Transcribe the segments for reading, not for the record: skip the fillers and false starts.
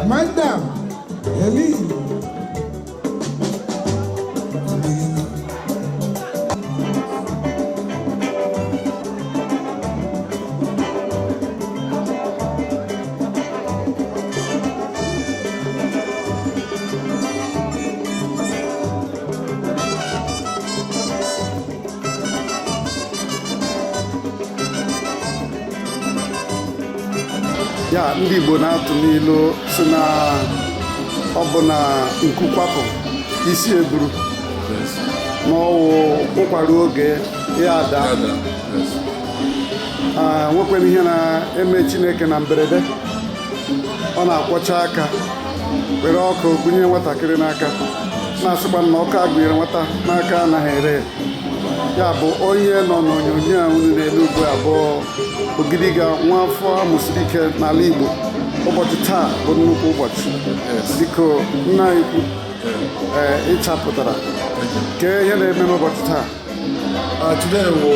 Madam, Elise. Ya ndị Igbo na-atụ n'ilu si na ọ bụ na nkukwapụ isi eburu n'ọwụ ụkwara oge ya ada nwekwara ihe na-eme Chineke na mberede ọ na-akwọcha aka were ọkụ gụnye nwatakịrị n'aka na-asịkwa na ọkụ agụnyere nwata n'aka anaghị ere ya bụ onye nọ n'onyonyo a unu n'elu ugwu abụọ Ogiriga nwafọ amụsiri ike n'ala Igbo ụbọchị taa bụ nnukwu ụbọchị dịka nna ikwu ịchapụtara ke ihe na-eme n'ụbọchị taa. Today bụ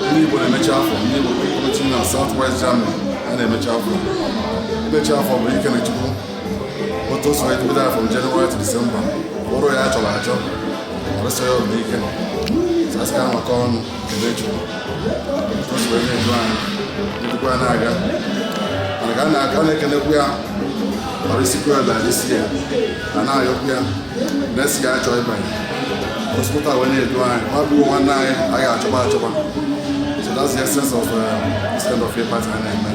ndị Igbo na-emechi afọ ndị Igbo kọmitii na South-West Germany a na-emechi afọ bụ ike na Chukwu otu o so bido from January to December ọrụ ya chọrọ achọ arụsọ ya ọrụ ike asịka maka ọnụ kele Chukwu otu na-edu anyị edukwa ya na-aga mana ka a na-ekenekwu ya ọrụ isikwu ya na isi ya a na-ayọkwu ya na-esi ya achọ ịbanye hospital wee na-edu anyị nwabụo nwanne anyị achọkwa achọkwa. So that's the essence of this kind of a party a na-eme.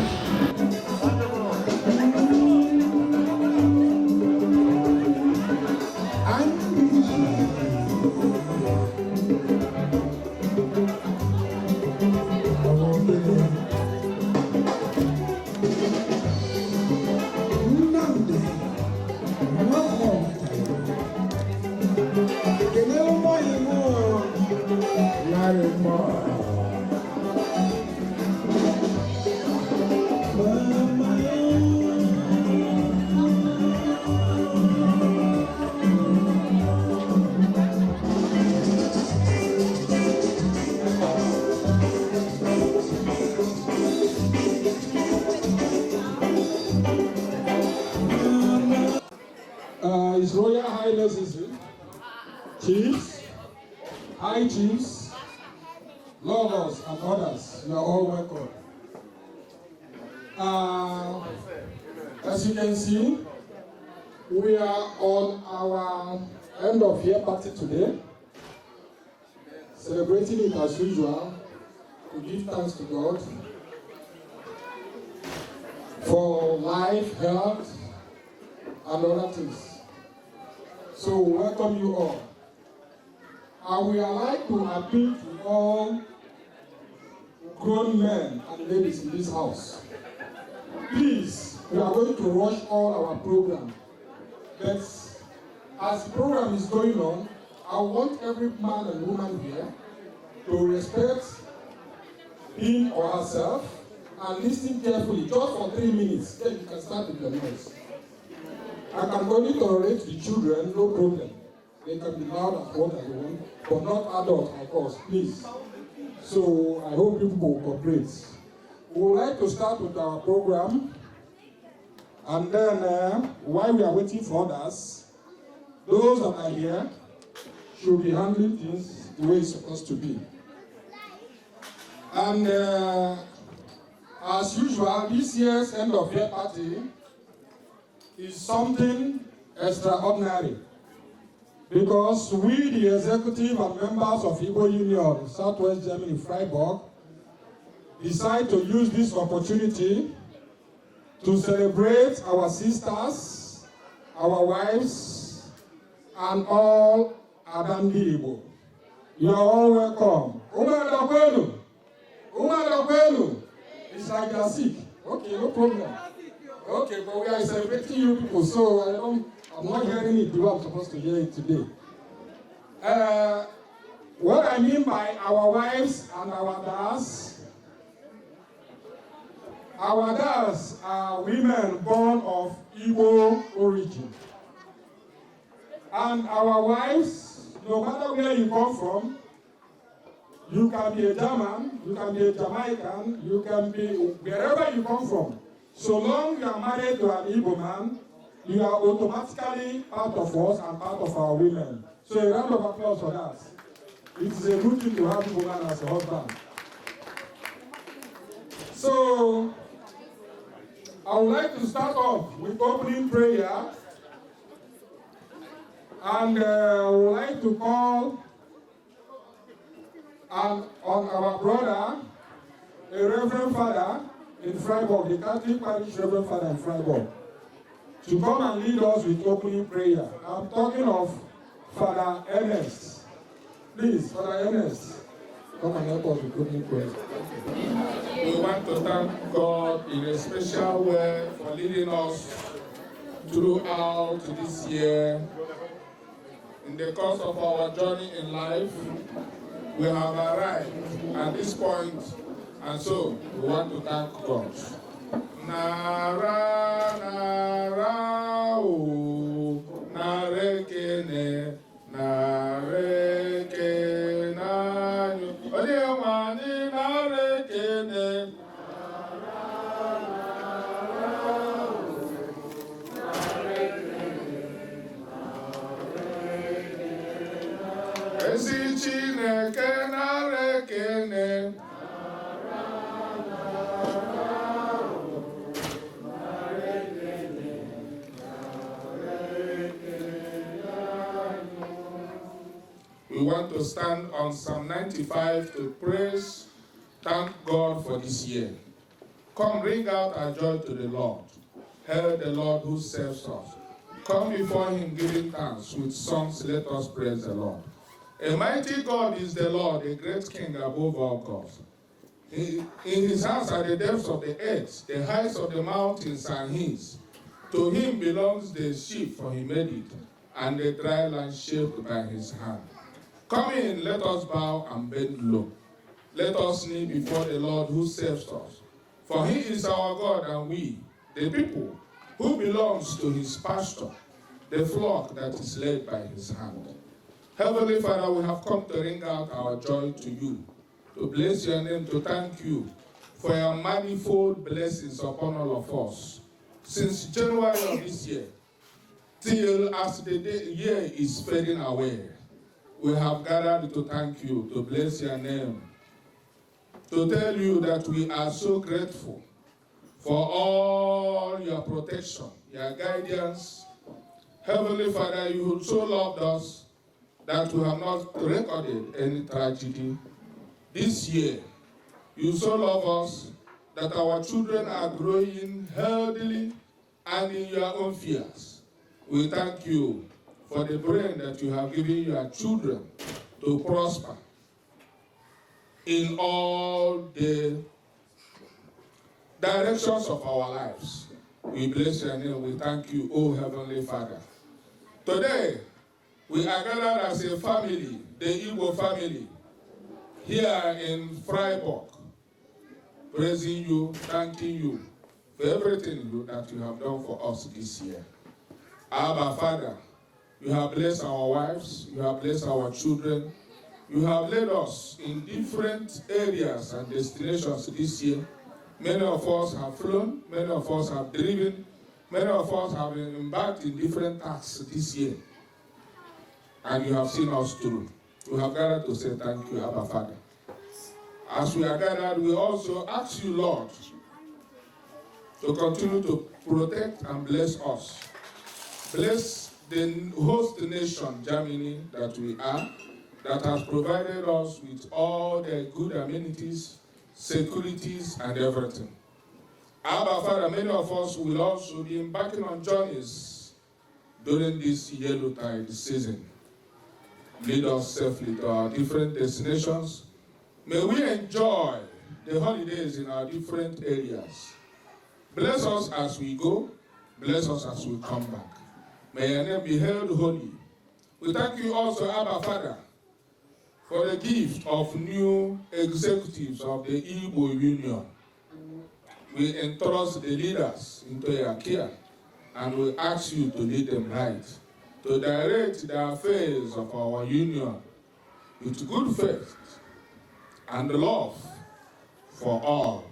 His Royal Highnesses, chiefs, high chiefs, lovers, and others, you are all welcome. As you can see, we are on our end of year party today, celebrating it as usual to give thanks to God for life, health, and other things. So welcome you all. And we are like to appeal to all grown men and ladies in this house. Please, we are going to rush all our program. But as the program is going on, I want every man and woman here to respect him or herself and listen carefully, just for 3 minutes. Then you can start with your noise. I can only tolerate the children, no problem. They can be loud as what they want, but not adults like us, please. So I hope people will cooperate. We would like to start with our program, and then while we are waiting for others, those that are here should be handling things the way it's supposed to be. And as usual, this year's end of year party is something extraordinary because we, the executive and members of Igbo Union, South-West Germany, Freiburg, decide to use this opportunity to celebrate our sisters, our wives, and all Adandi Igbo. You are all welcome. It's like they are sick. Okay, no problem. Okay, but we are celebrating you people, so I'm not hearing it the way I'm supposed to hear it today. What I mean by our wives and our dads are women born of Igbo origin. And our wives, no matter where you come from, you can be a German, you can be a Jamaican, you can be wherever you come from. So long you are married to an Igbo man, you are automatically part of us and part of our women. So a round of applause for that. It is a good thing to have Igbo man as a husband. So I would like to start off with opening prayer. And I would like to call on our brother, a Reverend Father in Freiburg, the Catholic Parish Reverend Father in Freiburg, to come and lead us with opening prayer. I'm talking of Father Ernest. Please, Father Ernest, come and help us with opening prayer. We want to thank God in a special way for leading us throughout this year. In the course of our journey in life, we have arrived at this point, and so we want to thank God. Nara, nara, o, narekene, narekene, nanyo. Odewani, narekene. Ezi Chineke narekene. We want to stand on Psalm 95 to praise, thank God for this year. Come, bring out our joy to the Lord. Hail the Lord who saves us. Come before him giving thanks. With songs let us praise the Lord. A mighty God is the Lord, a great King above all gods. In his hands are the depths of the earth, the heights of the mountains are his. To him belongs the sheep, for he made it, and the dry land shaped by his hand. Come in, let us bow and bend low. Let us kneel before the Lord who saves us. For he is our God, and we, the people, who belongs to his pasture, the flock that is led by his hand. Heavenly Father, we have come to ring out our joy to you, to bless your name, to thank you for your manifold blessings upon all of us. Since January of this year, till as the year is fading away, we have gathered to thank you, to bless your name, to tell you that we are so grateful for all your protection, your guidance. Heavenly Father, you so loved us that we have not recorded any tragedy. This year, you so love us that our children are growing healthily and in your own fears. We thank you for the brain that you have given your children to prosper in all the directions of our lives. We bless your name. We thank you, O Heavenly Father. Today, we are gathered as a family, the Igbo family, here in Freiburg, praising you, thanking you for everything that you have done for us this year. Abba, Father, you have blessed our wives, you have blessed our children, you have led us in different areas and destinations this year. Many of us have flown, many of us have driven, many of us have embarked in different tasks this year. And you have seen us through. We have gathered to say thank you, Abba Father. As we are gathered, we also ask you, Lord, to continue to protect and bless us. Bless the host nation, Germany, that we are, that has provided us with all the good amenities, securities, and everything. Abba Father, many of us will also be embarking on journeys during this yellow tide season. Lead us safely to our different destinations. May we enjoy the holidays in our different areas. Bless us as we go. Bless us as we come back. May your name be held holy. We thank you also, Abba Father, for the gift of new executives of the Igbo Union. We entrust the leaders into your care, and we ask you to lead them right, to direct the affairs of our union with good faith and love for all.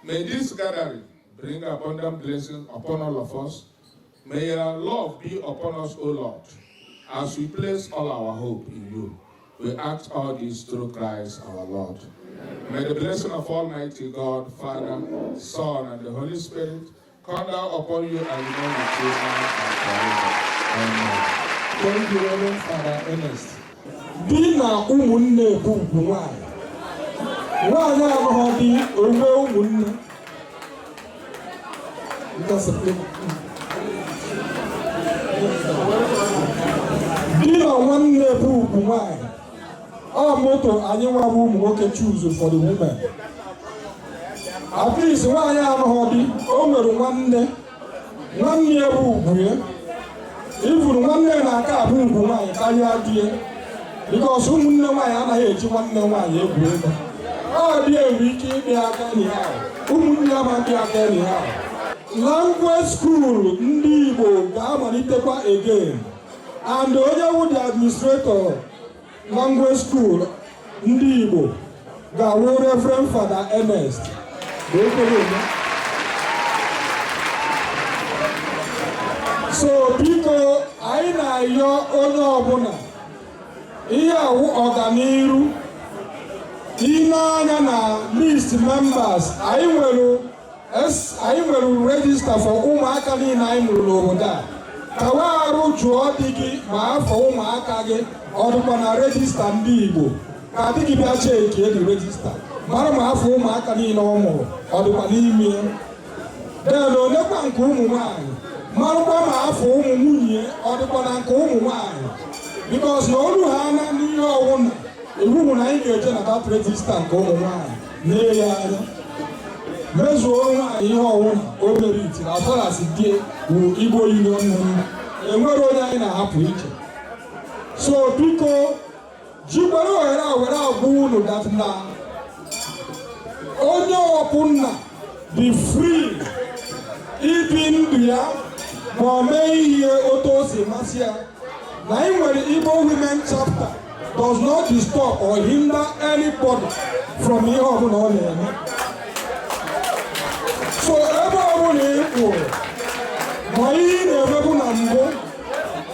May this gathering bring abundant blessings upon all of us. May your love be upon us, O Lord, as we place all our hope in you. We ask all this through Christ our Lord. May the blessing of Almighty God, Father, Son, and the Holy Spirit come down upon you and remain with you now and forever. Amen. Thank you, Reverend Father Ernest. Di na ụmụnne bụ ugwu nwanyị. Nwanyị abụghị di onwe ụmụnne. Di na nwanne bụ ugwu nwanyị. Ọ moto anyị nwa bụ ụmụ nwoke choose for the women. At least nwanyị abụghị di o nwere nwanne. Nwanne ya bụ ugwu ya. Ifuru nwanne na-aka abụ ugwu nwaanyị karịa di ya. Because ụmụnne nwaanyị anaghị eji nwanne nwaanyị egwu ego. Ọ dị enwe ike ịbịa aka anyhow. Ụmụnne amaghị aka anyhow. Language school ndị Igbo ga-amalitekwa again. And onye wụ the administrator language school ndị Igbo ga-awụ Reverend Father Ernest. So biko anyị na-ayọ onye ọbụla ihe awụ ọganiru ịna-anya na list members anyị nwere register for ụmụaka niile anyị mụrụ n'obodo a. Kawa arụ jụọ dị gị ma afọ ụmụaka gị ọ dịkwa na register ndị Igbo ka dị gị bịa cheki edi register mara ma afọ ụmụaka niile ọ mụrụ ọ dịkwa n'ime ya. Then onekwa nke ụmụ nwaanyị marụkwa ma afọ ụmụ nwunye ọ dịkwa na nke ụmụ nwaanyị. Because na olu ha na n'ihe ọwụna iwu na anyị ga-eje na that register nke ụmụ nwaanyị na-enye ya anya mezuo nwaanyị ihe ọwụna o mere iti na faras die bụ Igbo Union enwere onye anyị na-ahapụ iche. So biko jikwere ohere a were agwa unu dat na onye ọbụla dị free ibi ndụ ya ma ọ mee ihe otu o si masị ya. Na anyị nwere Igbo Women Chapter does not disturb or hinder anybody from ihe ọbụla ọ na-eme. So ebe ọbụla ị kwụrụ ma ihe na-emebu na mbụ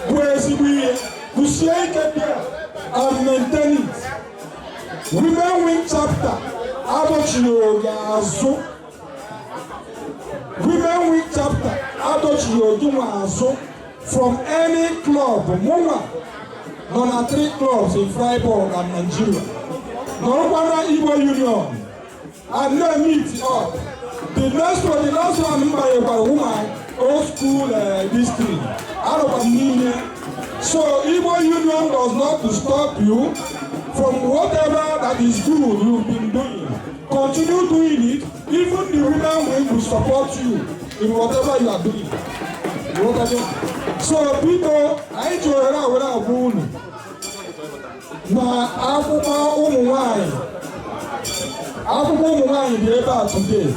bụ ezigbo ihe kwụsie ike bịa and maintain it. Women Wing Chapter adochiri oge azụ. Women Wing Chapter adochiri oge nwa azụ from any club. Mụnwa nọ na 3 clubs in Freiburg and Nigeria. Nọrọkwana Igbo Union and then meet up. The last one mbanyekwara woman old school district. Arọkwa niile. So Igbo Union does not stop you from whatever that is good you've been doing. Continue doing it. Even the women will support you in whatever you are doing. So biko anyị ji ohere a were agwa unu na akwụkwọ ụmụ nwanyị dị ebe a today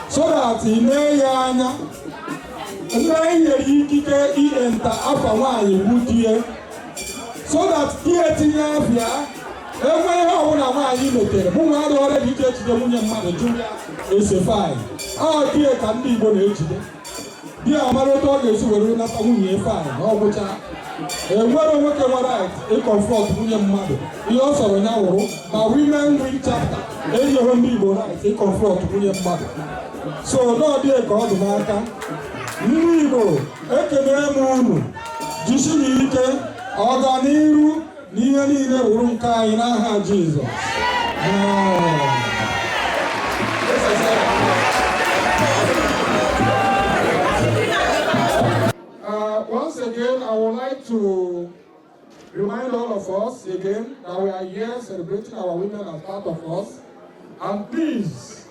so that ị mee ya anya ndị anyị nyere ikike ienta afa nwaanyị wutie so that ihe tinye afịa enwe ihe ọbụla nwaanyị metere mụ nwa adịghị ọrịa ike ejide nwunye mmadụ jụ ya ese faịn ọ die ka ndị Igbo na-ejide di amara otu ọ ga-esi were nata nwunye faịn na ọ gwụcha enwere nwoke nwere right ịkọmfọt nwunye mmadụ ihe ọ sọrọ ya wụrụ ma Women Wing Chapter enyeghị ndị Igbo right ịkọmfọt nwunye mmadụ. So n'ọdị ka ọ dị n'aka ndị Igbo ekele m unu jisiri ike ọganiru n'ihe niile wụrụ nke anyị n'aha Jizọs. Once again, I would like to remind all of us again that we are here celebrating our women as part of us. And please,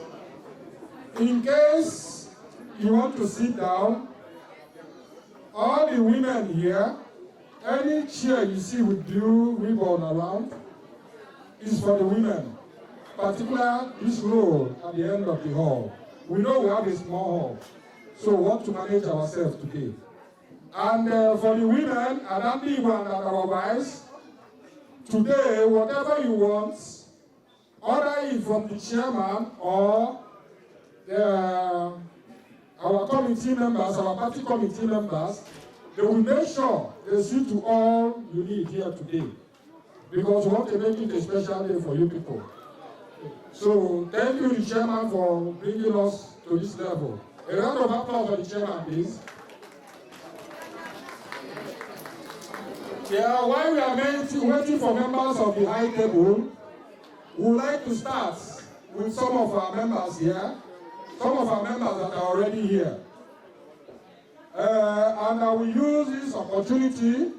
in case you want to sit down, all the women here, any chair you see with blue ribbon around is for the women, particularly this row at the end of the hall. We know we have a small hall, so we want to manage ourselves today. And for the women, and our wives, today, whatever you want, order it from the chairman or the our committee members, our party committee members, they will make sure they see to all you need here today. Because we want to make it a special day for you people. So thank you, the chairman, for bringing us to this level. A round of applause for the chairman, please. Yeah, while we are waiting for members of the high table, we would like to start with some of our members here, some of our members that are already here. And I will use this opportunity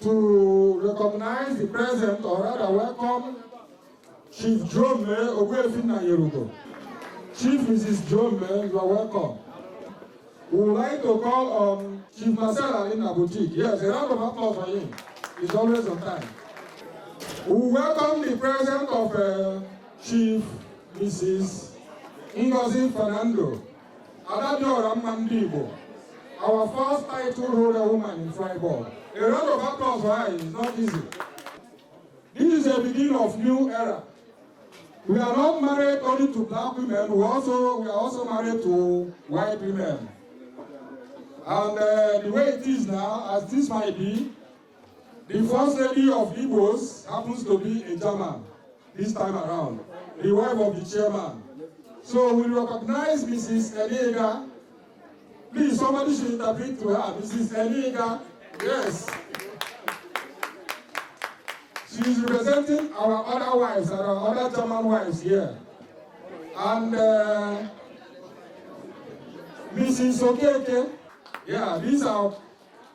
to recognize the present, or rather welcome Chief Jome Ogwefina Yerugo. Chief Mrs. Jome, you are welcome. We would like to call on Chief Marcel Alina Boutique. Yes, a round of applause for him. He's always on time. We welcome the presence of Chief Mrs. Ngozi Fernando, Adadio Rammandibo, our first title holder woman in Freiburg. A round of applause for her. It's not easy. This is the beginning of new era. We are not married only to black women, we are also married to white women. And the way it is now, as this might be, the first lady of Igbos happens to be a German this time around, the wife of the chairman. So we recognize Mrs. Eniga. Please, somebody should interpret to her. Mrs. Eniga, yes. She is representing our other wives and our other German wives here. And Mrs. Okeke, yeah, these are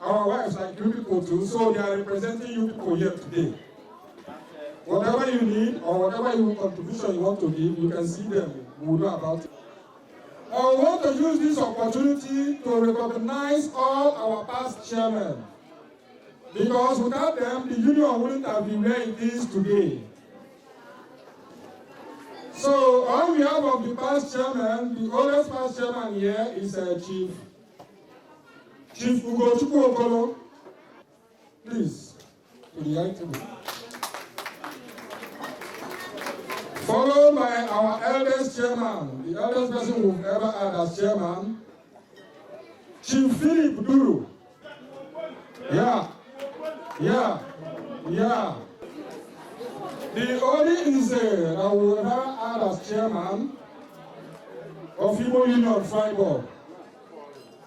our wives like you people too, so they are representing you people here today. Whatever you need or whatever contribution you want to give, you can see them. We will know about it. I want to use this opportunity to recognize all our past chairmen. Because without them, the union wouldn't have been where it is today. So, on behalf of the past chairman, the oldest past chairman here is Chief Ugochukwu Okolo. Please, to the item. Followed by our eldest chairman, the eldest person we've ever had as chairman, Chief Philip Duru. Yeah. The only Nze that we ever had as chairman of Igbo Union Freiburg.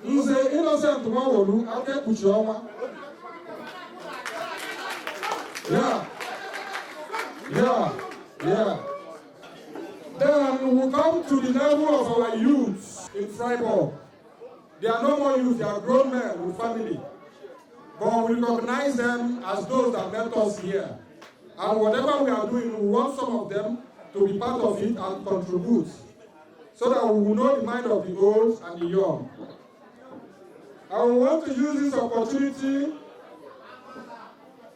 Nze Innocent Nwawolu Ake Kuchioma. Yeah. Then we come to the level of our youths in Freiburg. They are no more youth, they are grown men with family. But we recognize them as those that met us here. And whatever we are doing, we want some of them to be part of it and contribute, so that we will know the mind of the old and the young. I want to use this opportunity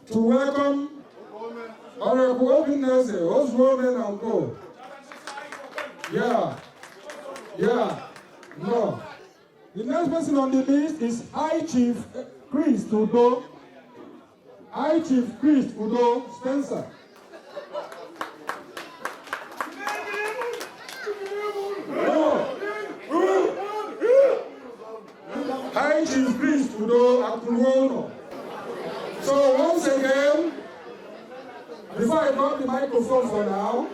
to welcome Honorable Obinese, OZO EMENA. No. The next person on the list is High Chief Chris Udo. High Chief Chris Udo Spencer. High Chief Chris Udo Akuwono. So once again, before I drop the microphone for now,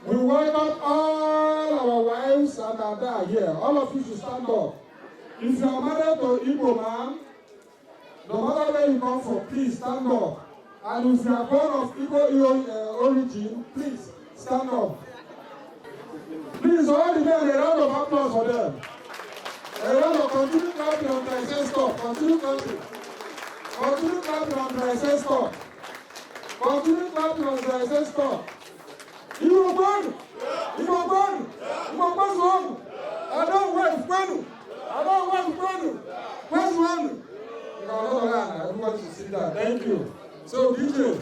we welcome all our wives and our dad here. All of you should stand up. If you are married to Igbo man, no matter where you come from, please stand up. And if you are born of Igbo origin, please stand up. Please, all the men, a round of applause for them. A round of continue clapping until I say stop. Continue clapping. Continue clapping until I say stop. Continue clapping until I say stop. Igbo born! Igbo born! Igbo born! I don't wait for I don't want to Where's one? Everybody should sit down. Thank you. So, DJ.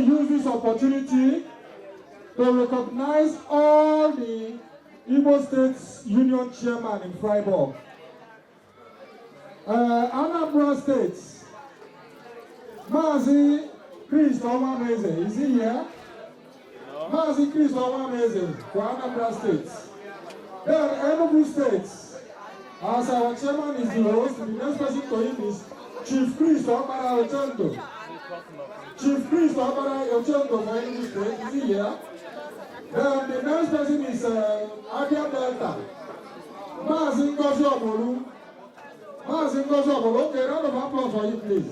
use this opportunity to recognize all the Igbo States Union Chairman in Freiburg. Anambra State, Mazi Chris Omameze, is he here? Mazi Chris Omameze for Anambra State. Then Enugu State, as our chairman is the host, the next person to him is Chief Chris Omara Ochendo. Chief Chris Omara Ochendo for Enugu State, is he here? Then the next person is Abia Delta. Mazi Ngozi Obolu. Mazi Ngozi Obolu. Okay, a round of applause for you, please.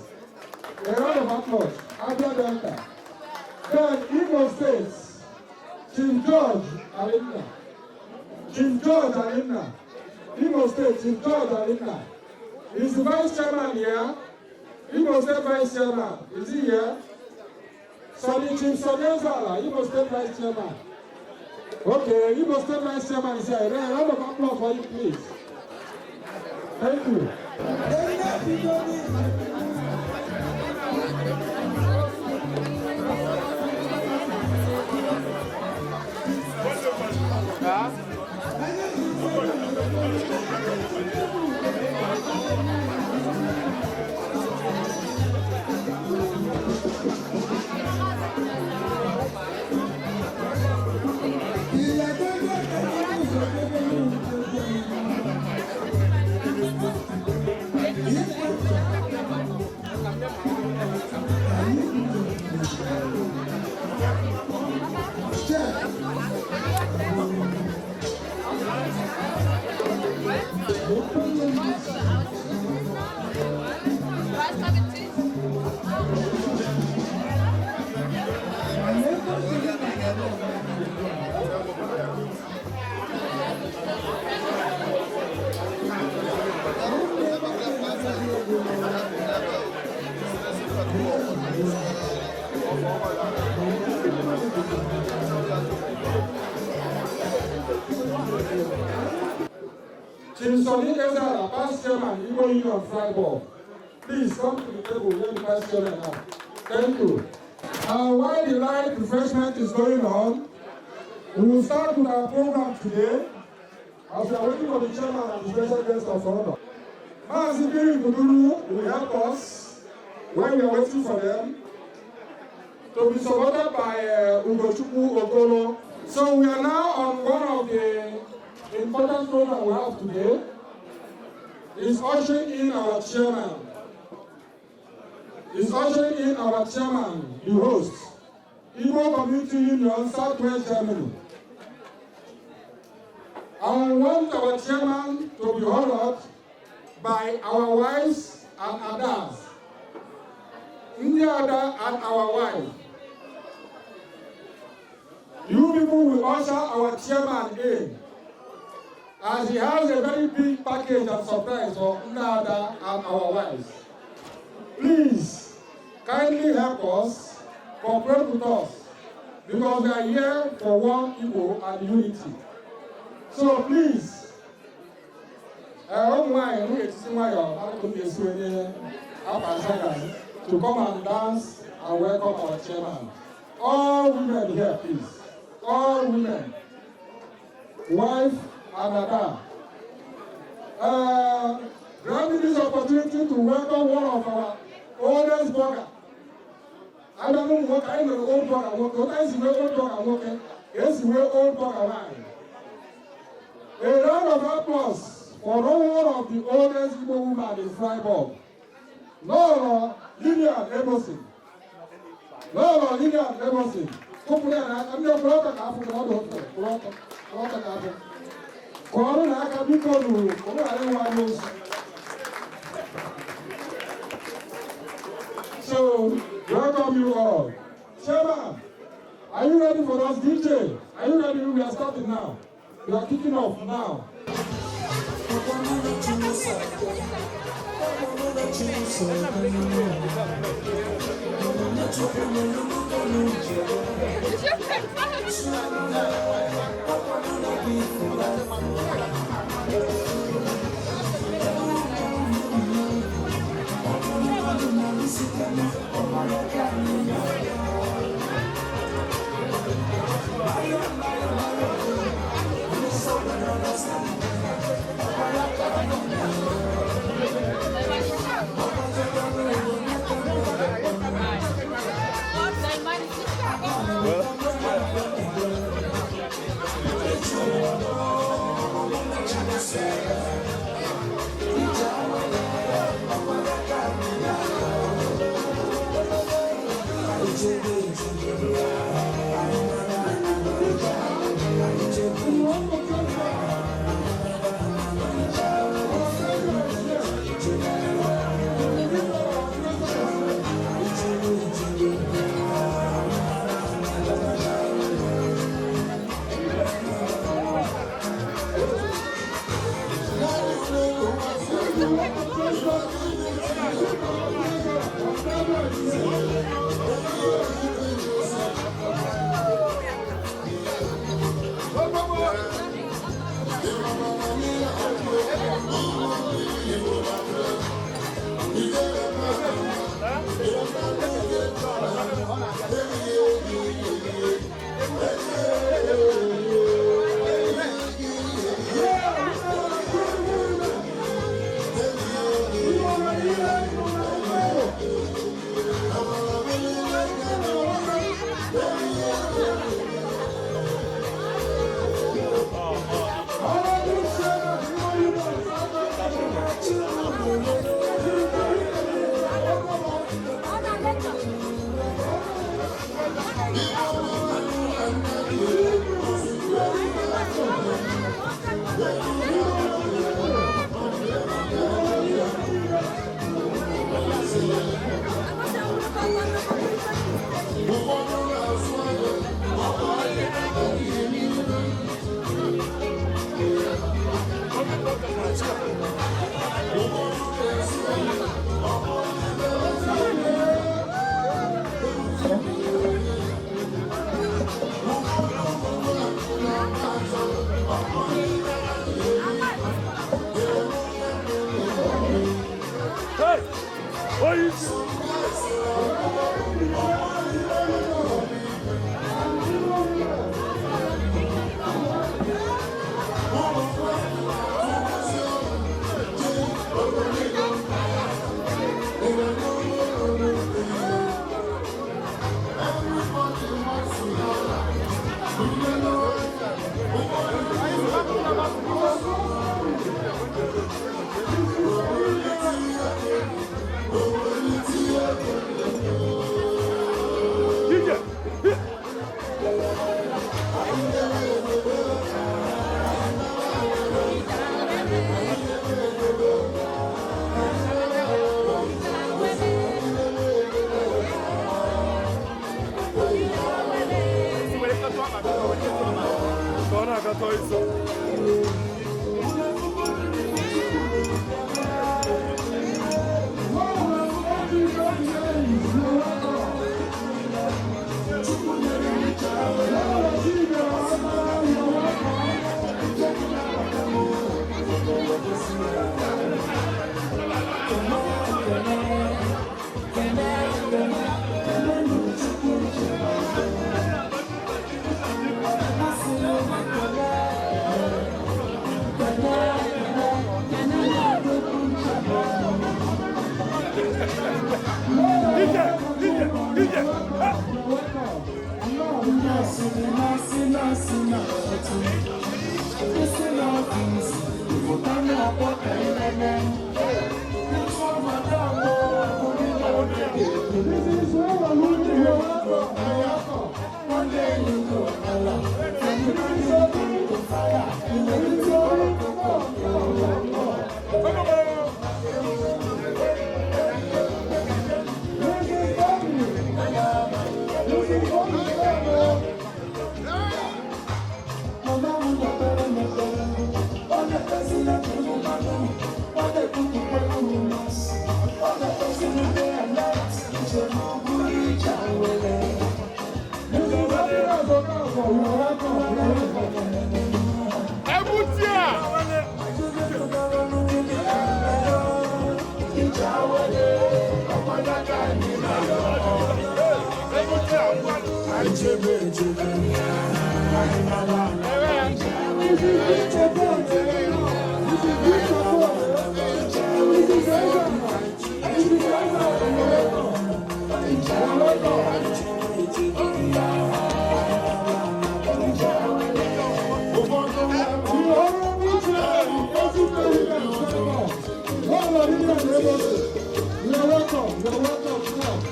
A round of applause. Abia Delta. Then Igbo States, Chief George Alimna. Chief George Alimna. Igbo State, Chief George Alimna. Is the Vice Chairman here? Igbo State Vice Chairman. Is he here? Chief Sonezala, Igbo State Vice Chairman. Okay, Igbo State Vice Chairman is here. A round of applause for you, please. Thank you. Chief Sonny Ezra, Vice Chairman, Igbo Union Freiburg. Please come to the table, let the Vice Chairman now. Thank you. While the light refreshment is going on, we will start with our program today as we are waiting for the Chairman and the special guest of honor. Maazibiri Kuduru will help us when we are waiting for them to be supported by Ugochukwu Okolo. So we are now on one of the important program we have today. Is ushering in our chairman. Is ushering in our chairman, the host, Igbo Community Union, Southwest Germany. I want our chairman to be honored by our wives and others. Indiada and our wife. You people will usher our chairman in, as he has a very big package and surprise for Indiada and our wives. Please, kindly help us, cooperate with us, because we are here for one Igbo and unity. So please, to come and dance and welcome our chairman. All women here, please. All women. Wife and Ada. Granting this opportunity to welcome one of our oldest bloggers. I don't know what I know old blogger. What is the old blogger? Yes, we old blogger. A round of applause for one of the oldest Igbo women in Freiburg. Laura Lillian Emerson. Laura Lillian Emerson. I'm your brother. So, welcome you all. Chairman, are you ready for us? DJ, are you ready? We are starting now. We are kicking off now.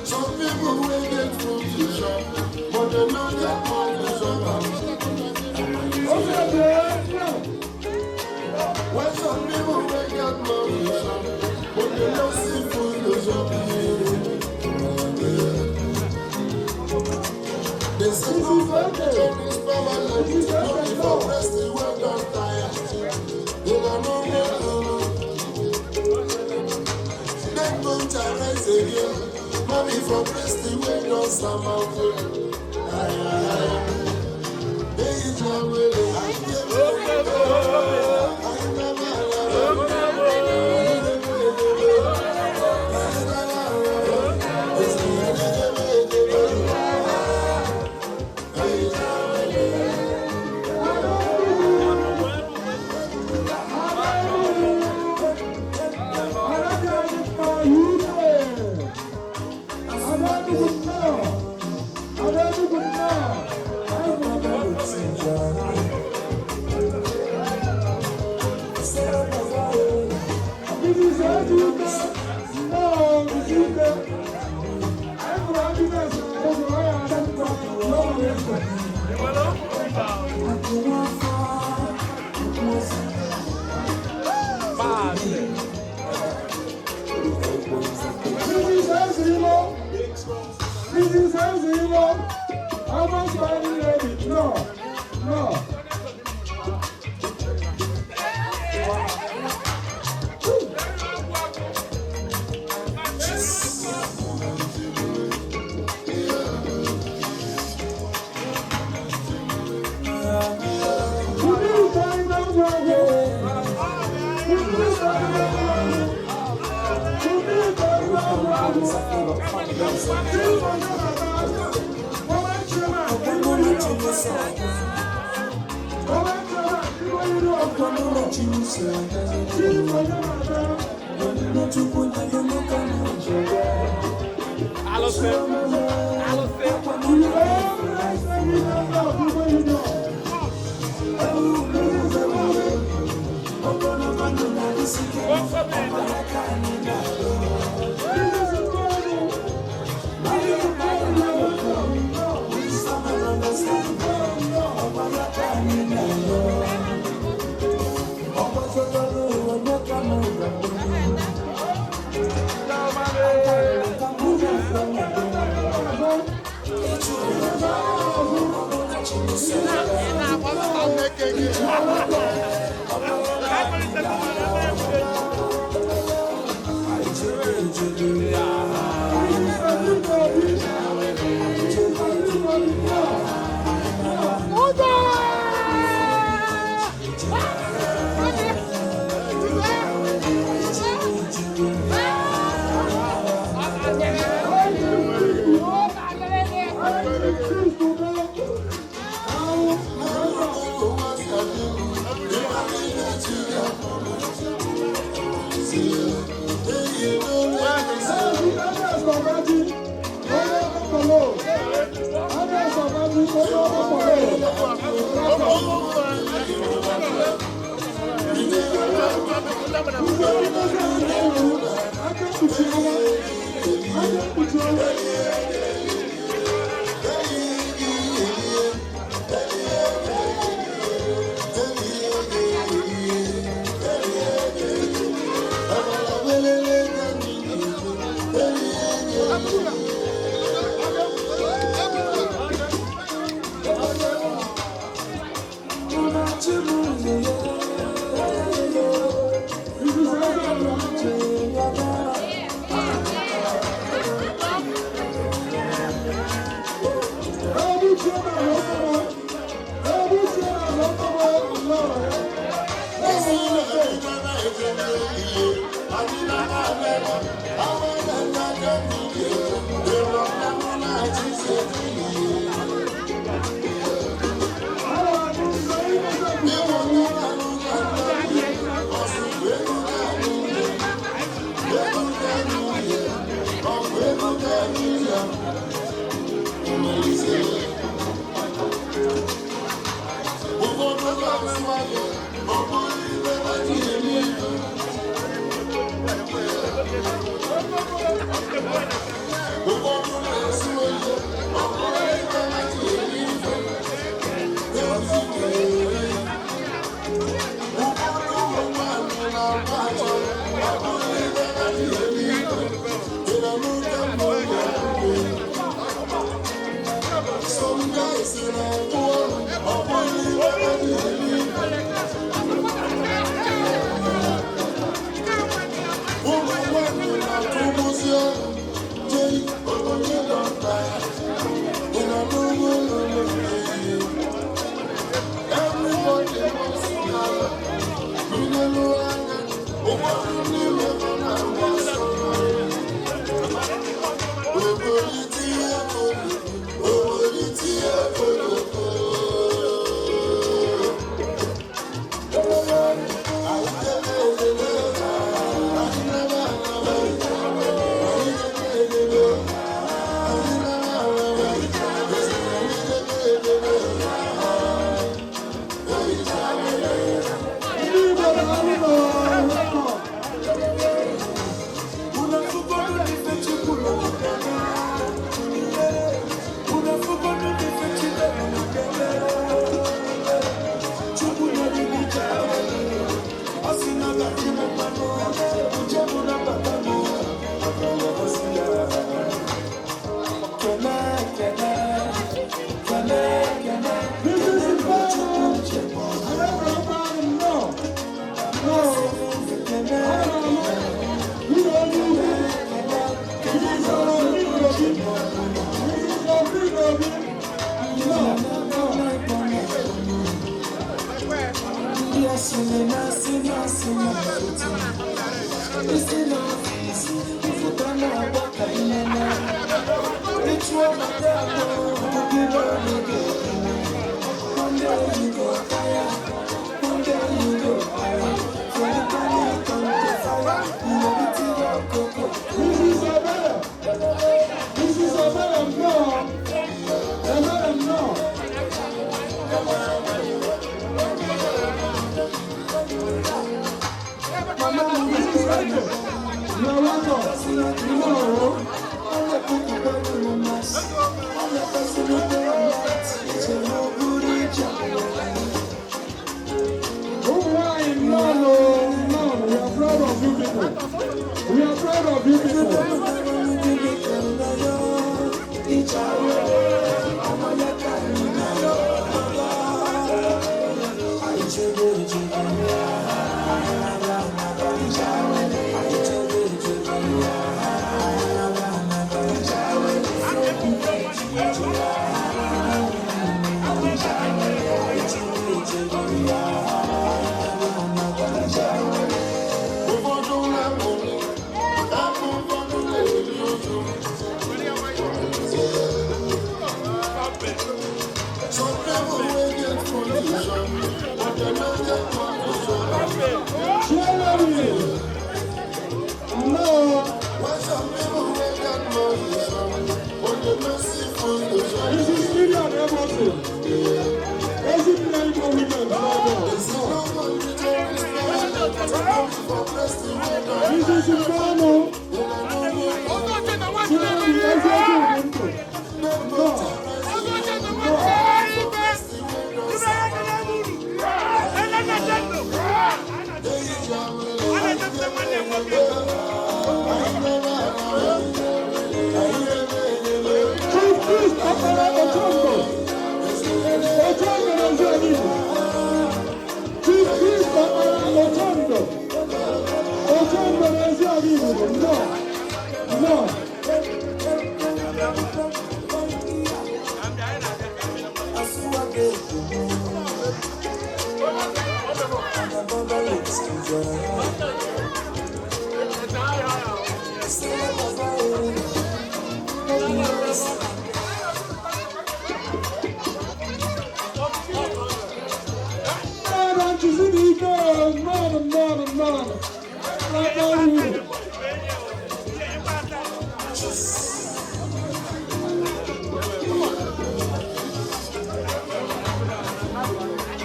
Some people will get food to shop, but they know their own is when some people will get money to shop, but they don't see food to shop. They say no job is permanent, not before resting when don't tire. They don't know next month I rise again. Mommy for resting when don't somehow fail. They is my way.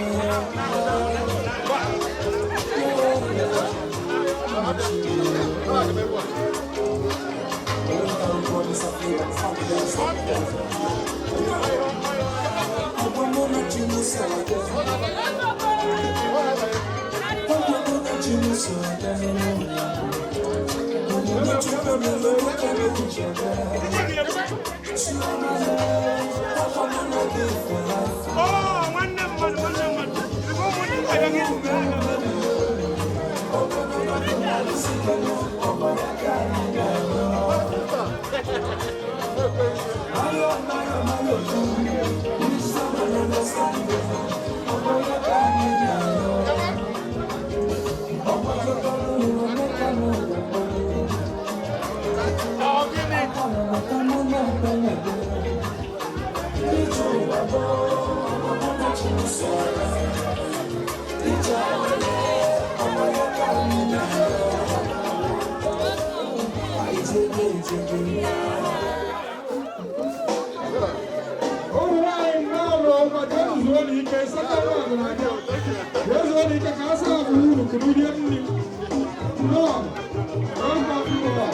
Yeah.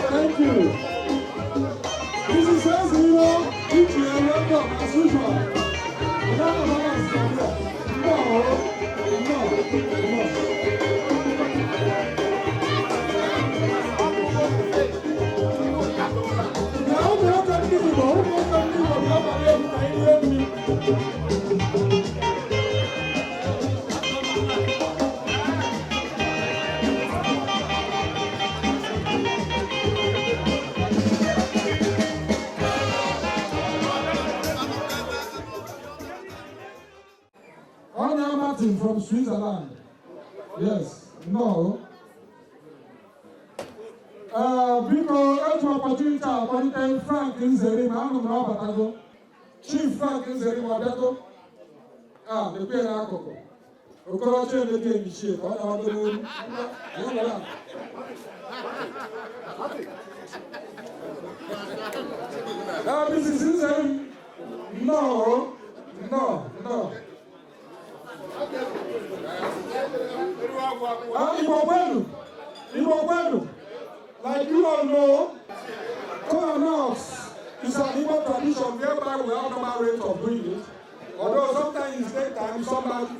Thank you. This is Zero. Welcome as usual. From Switzerland. Yes. No. Because it's an opportunity to Frank Nzeri, Batago. Chief Frank Nzeri, Batago. The Pera Coco. Okoroche, the game is shape. On the moon. This is Nzeri. No. Igbo, like you all know, Kolanos is an Igbo tradition whereby we have normal rate of doing it. Although sometimes it takes time, sometimes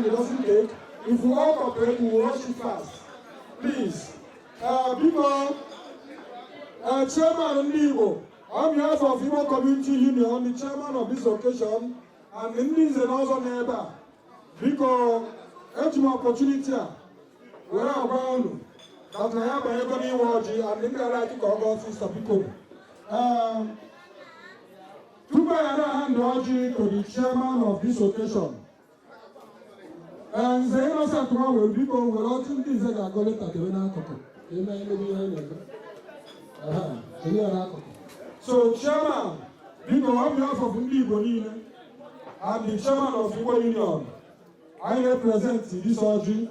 it doesn't take. If we all cooperate, we will rush it fast. Please, people, Chairman of Igbo, on behalf of Igbo Community Union, the chairman of this occasion, and Indians and also neighbor, because it's an opportunity where I'm going that I have a very wargy and in the right to go to people. To my other hand, to the chairman of this occasion. And the innocent one will be people will also think that I got it at the winner. So, chairman, people on behalf of Igbo and the chairman of Igbo Union, I represent this orgy.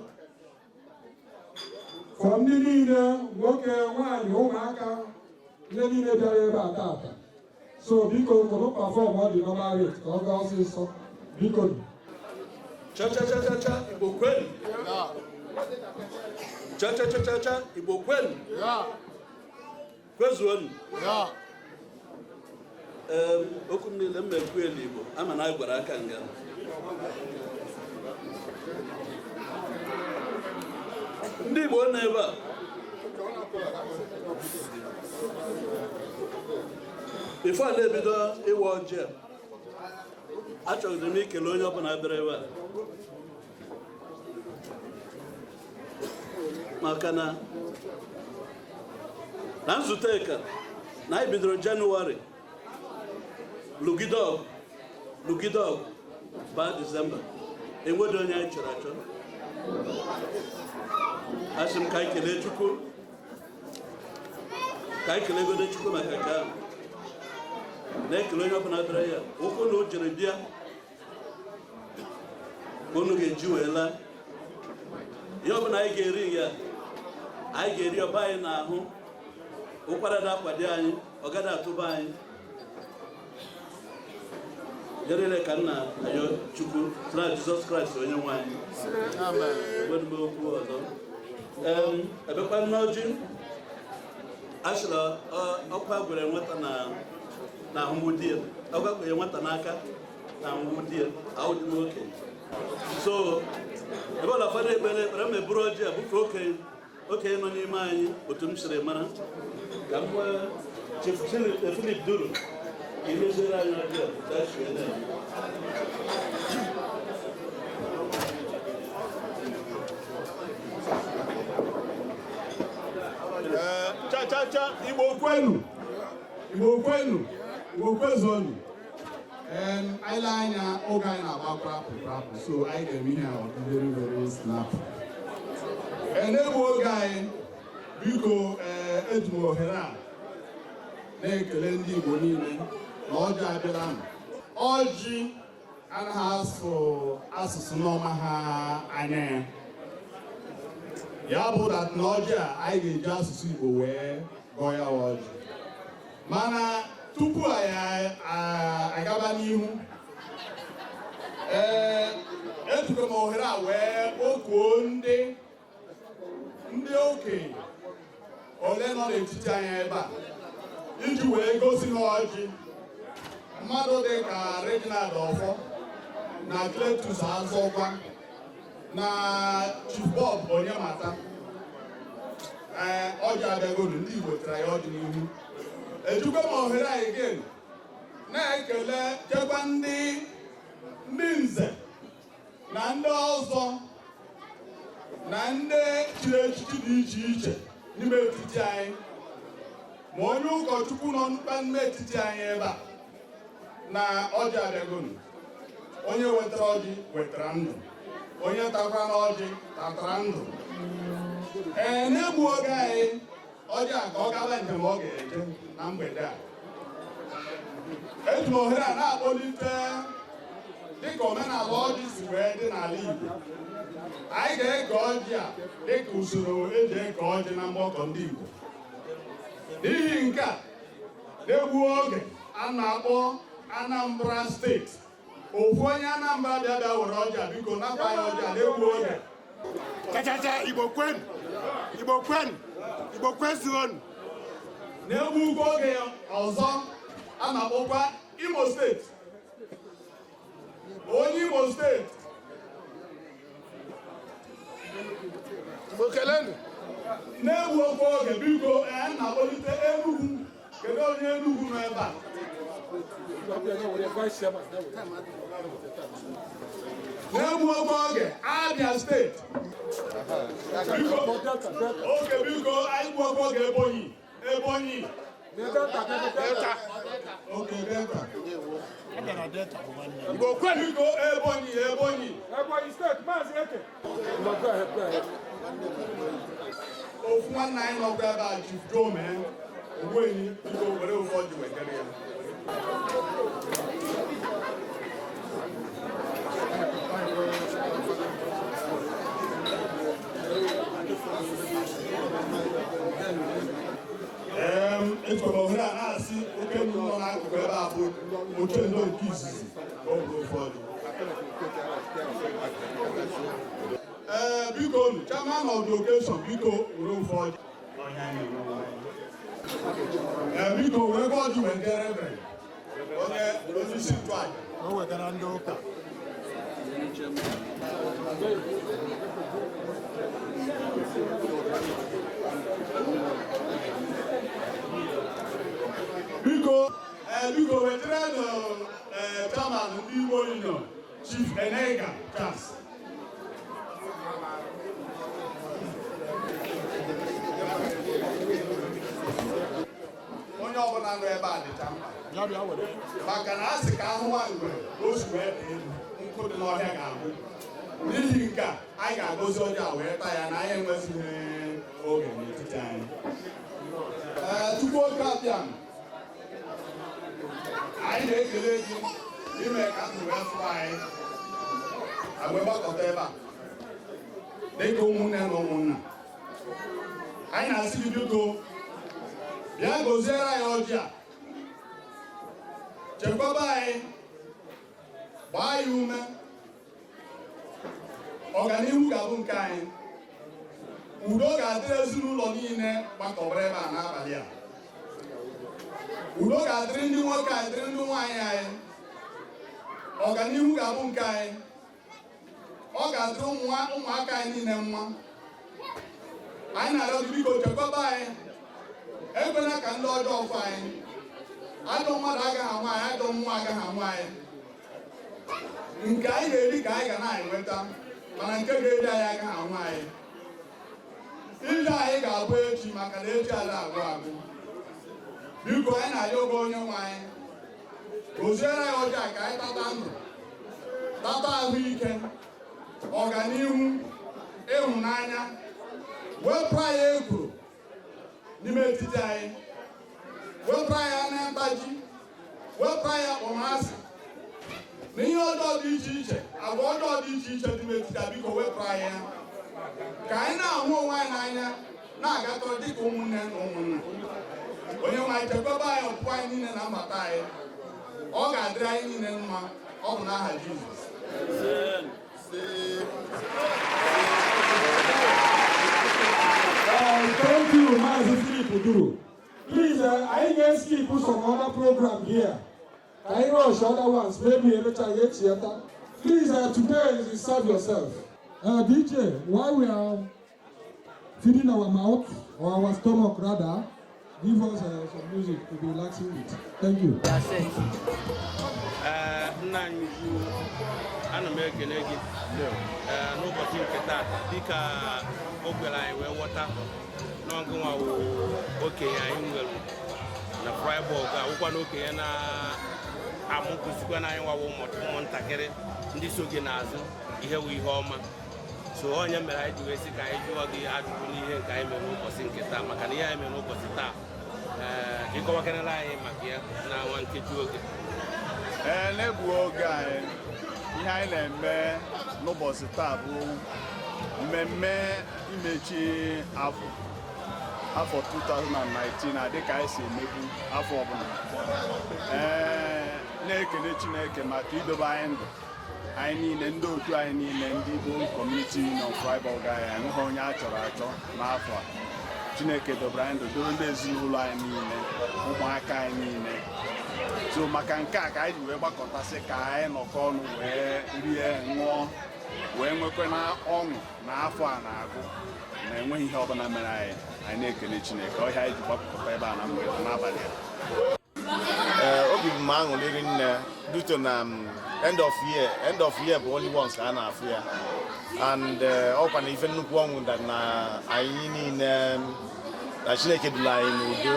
From the leader, worker, one, home, the leader, about that. So, because we don't perform all the normal rate, God says so. Because Cha-cha-cha-cha-cha, Igbo kwenu. Cha-cha-cha-cha-cha, Igbo kwenu. Kwezuonu. Okwu m niile m ekwu elu Igbo, ama na anyị gwara aka nga. Ndị Igbo nọ ebe a. Before I na-ebido ịwa ọjị a, achọrọ m ikele onye ọbụla bịara ebe a. Maka na nzute ka na anyị bidoro Jenụwarị lugide ọgụ baa Disemba enweghị onye anyị chọrọ achọ. Asị m ka anyị kelee Chukwu, ka anyị kelegodo Chukwu maka nke ahụ, na-ekele onye ọbụla bịara ya. Ụkwụ na o jere bịa ka unu ga-eji wee laa. Ihe ọbụla anyị ga-eri ya, anyị ga-eri ọba anyị n'ahụ, ụkwara da-akwado anyị, ọ gaghị atụba anyị. Jerele ka nna ayọ Chukwu na Jizọs Kraịst onye nwe anyị. Amen. Okwu ọzọ. Ebekwa n'ọjị, asịrị ọkwa gwere nweta na na ahụmụ di ya ọgwakwenye nwata n'aka na ahụmụ di ya ahụ dị nwoke. So ebe ọ na-afọdụ ekpere ma eburu ọjị a bufe okenye nọ n'ime anyị otu m siri mara ka m nwee Chief Philip Duru ka imeziere anyị ọjị a dachie na cha Igbo kwenu, Igbo kwenu, Igbo kwezonu. Anyị lee anya oge anyị na-agba krapụ, so anyị ga-eme ihe a very snappy. N'egbu oge anyị, biko eji m ohere a na-ekele ndị Igbo niile na ọjị abịala m. Ọjị anaghị asụ asụsụ n'ọma ha anya ya. Ya bụ dat na ọjị a anyị ga-eji asụsụ Igbo wee gọọ ya ọjị. Mana tupu anyị agaba n'ihu, etugo m ohere a wee okuo ndị okenye ole nọ n'etiti anyị ebe a iji wee gosi ha ọjị. Mmadụ dị ka Reginald Ọfọ na Cletus Azọkwa na Chief Bob Onyemata ọjị abịagolu, ndị Igbo tara ya ọjị n'ihu. Ejikwa m ohere anyị again na-ekele chekwa ndị nze na ndị ọzọ na ndị chiri echichi dị iche iche n'ime etiti anyị, ma onye ụkọchukwu nọ n'ime etiti anyị ebe a na ọjị abịagolu. Onye wetara ọjị wetara ndụ, onye takwara n'ọjị tatara ndụ. N'egbu oge anyị ọjị a ka ọ gaba njem ọ ga-eje na mgbede a. Eji m ohere a na-akpọlite dịka omenala ọjị si wee dị n'ala Igbo. Anyị ga-eke ọjị a dịka usoro eji eke ọjị na mgbakọ ndị Igbo. N'ihi nke a, n'egbu oge a na-akpọ Anambra steeti, ofu onye Anambra bịa were ọjị a, biko nakwa ya ọjị a n'egbu oge. Chachacha Igbo kwenu, Igbo kwenu, Igbo kwezuonu. N'egbu oge ọzọ a na-akpọkwa Imo steeti. Onye Imo steeti na-egbu oge biko na-akpọlite Enugu. Kedu onye Enugu nọ ebe a? Na-egbu oge Abia steeti. Biko anyị gbu oge Ebonyi. Okay, Delta. Igbo kwenu. Biko Ebonyi. Ofu nwanne anyị nọkwa ebe a, Chief Dome Ogbuenyi, biko were ụfọdụ wegara ya. Ejikwa ohere a na-asị oke nnu nọ n'akụkụ ebe a bụ oche ndo nke izizi oge ụfọdụ. Biko chairman of the occasion, biko were ụfọdụ. Biko were ọjị wegara Reverend onye isi nchụaja. O wetara ndị ụka. Biko wetara chairman ndị Igbo Union, Chief Enega Charles. Onye ọbụla nọ ebe a dịcha mkpa maka na a sị ka ahụ nwa ngwere o si wee dị elu, nkụ dị n'ọhịa ga-abụ. N'ihi nke a, anyị ga-agọzi ọjị a wee taa ya na anyị enwezighị oge n'etiti anyị. Tupu oge abịa, anyị na-ekele gị ime ka ndụ wee fụọ anyị wee gbakọta ebe a dịka ụmụnne na ụmụnna. Anyị na-asị gị biko bịa gọziere anyị ọjị a, chekwaba anyị, gbaa ya ume. Ọganihu ga-abụ nke anyị. Udo ga-adịrị ezinụlọ niile gbakọbara ebe a n'abalị a. udo ga-adịrị ndị nwoke anyị dịrị ndị nwaanyị anyị ọganihu ga-abụ nke anyị ọ ga-adịrị ụmụaka anyị niile mma anyị na-arịọ gị biko chekwaba anyị ekwela ka ndị ọjọọ fụ anyị ajọ mmadụ agaghị anwụ anyị ajọ mmụọ agaghị anwụ anyị nke anyị ga-eri ka anyị ga na-enweta mana nke ga-eri anyị agaghị anwụ anyị ije anyị ga-abụ echi maka na echi ala agwụ agwụ biko anyị na-arịọ oge onye nwe anyị goziere anyị ọjọọ ka anyị tata ndụ tata ahụike ọganihu ịhụnanya wepụ anyị ekwuru n'ime etiti anyị wepụ anyị anya mkpaji wepụ anyị akpọmasị na ihe ọjọọ dị iche iche agwa ọjọọ dị iche iche dị n'etiti anyị biko wepụ anyị ya ka anyị na-ahụ onwe anyị n'anya na-agatọ dịka ụmụnne na ụmụnna onye nwe anyị chekwaba anyị ọpụpụ anyị niile na mbata anyị ọ ga-adịrị anyị niile mma ọ bụ n'aha Jizọs. Thank you, Mazi Philip Uduru. Please, I can skip some other program here. I rush other ones, maybe a little theater. Please, today is serve yourself. DJ, while we are feeding our mouth, or our stomach rather, give us some music to be relaxing with. Thank you. That's it. Ana m ekele gị n'ụbọchị nke taa dịka o gwara anyị wee ghọta n'ọgụ nwa okenye anyị nwere na Freiburg awụkwa na okenye na-amụkụzikwa na anyị nwawo ụmụntakịrị ndị so gị n'azụ ihe wụ ihe ọma so onye mere anyị ji wee sị ka anyị jụọ gị ajụjụ n'ihe nke anyị mere n'ụbọchị nke taa maka na ihe anyị mere n'ụbọchị taa ịkọwakarịla anyị maka ya na nwa nkeji oge n'egbughị oge anyị ihe anyị na-eme n'ụbọchị taa bụ mmemme imechi afọ 2019 na dịka anyị si emebu afọ ọbụla na-ekele Chineke maka idobe anyị ndụ anyị niile ndị otu anyị niile ndị Igbo Community Union Freiburg anyị enweghị onye a chọrọ achọ n'afọ a Chineke dobere anyị ndụ dobe ndị ezinụlọ anyị niile ụmụaka anyị niile so maka nke a ka anyị ji wee gbakọtasị ka anyị nọkọ ọnụ wee rie ṅụọ wee nwekwa na ọṅụ na afọ a na-agụ na enweghị ihe ọbụla mere anyị na-ekele Chineke ọhịa anyị ji gbakọta ebe a na mgbede n'abalị a obi bụ m aṅụrịrị nne duto na end of year bụ only once ka a na-afụ ya and ọkwa na ife nnukwu ọṅụ na anyị niile na Chineke duru anyị n'udo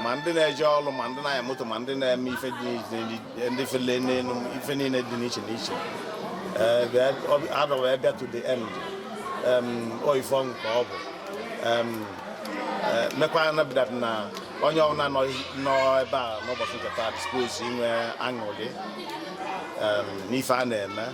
ma ndị na-eje ọrụ ma ndị na-anya moto ma ndị na-eme ife ndị fele n'elu ife niile dị n'iche n'iche adọ wee bịa to the end o ife ọṅụ ka ọ bụ mekwa na na onye ọbụla nọ ebe a n'ụbọchị nke taa dispose inwe aṅụrị n'ife a na-eme.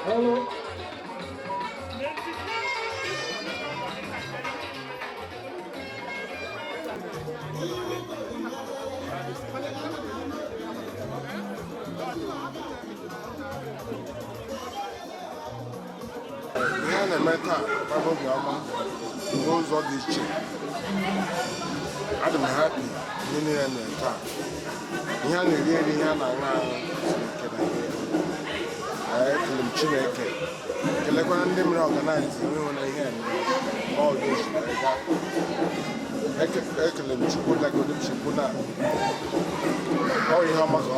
Hello. Ihe a na-eme taa gbara obiọma n'ụzọ dị iche. Adị m hapi ihe niile mere taa. Ihe a na-eri eri, ihe a na-aṅụ aṅụ ekele m Chineke, kelekwana ndị mere ọganaiz enweghị na ihe ekele m Chukwu dagodo Chukwu na ọ ihe ọma ka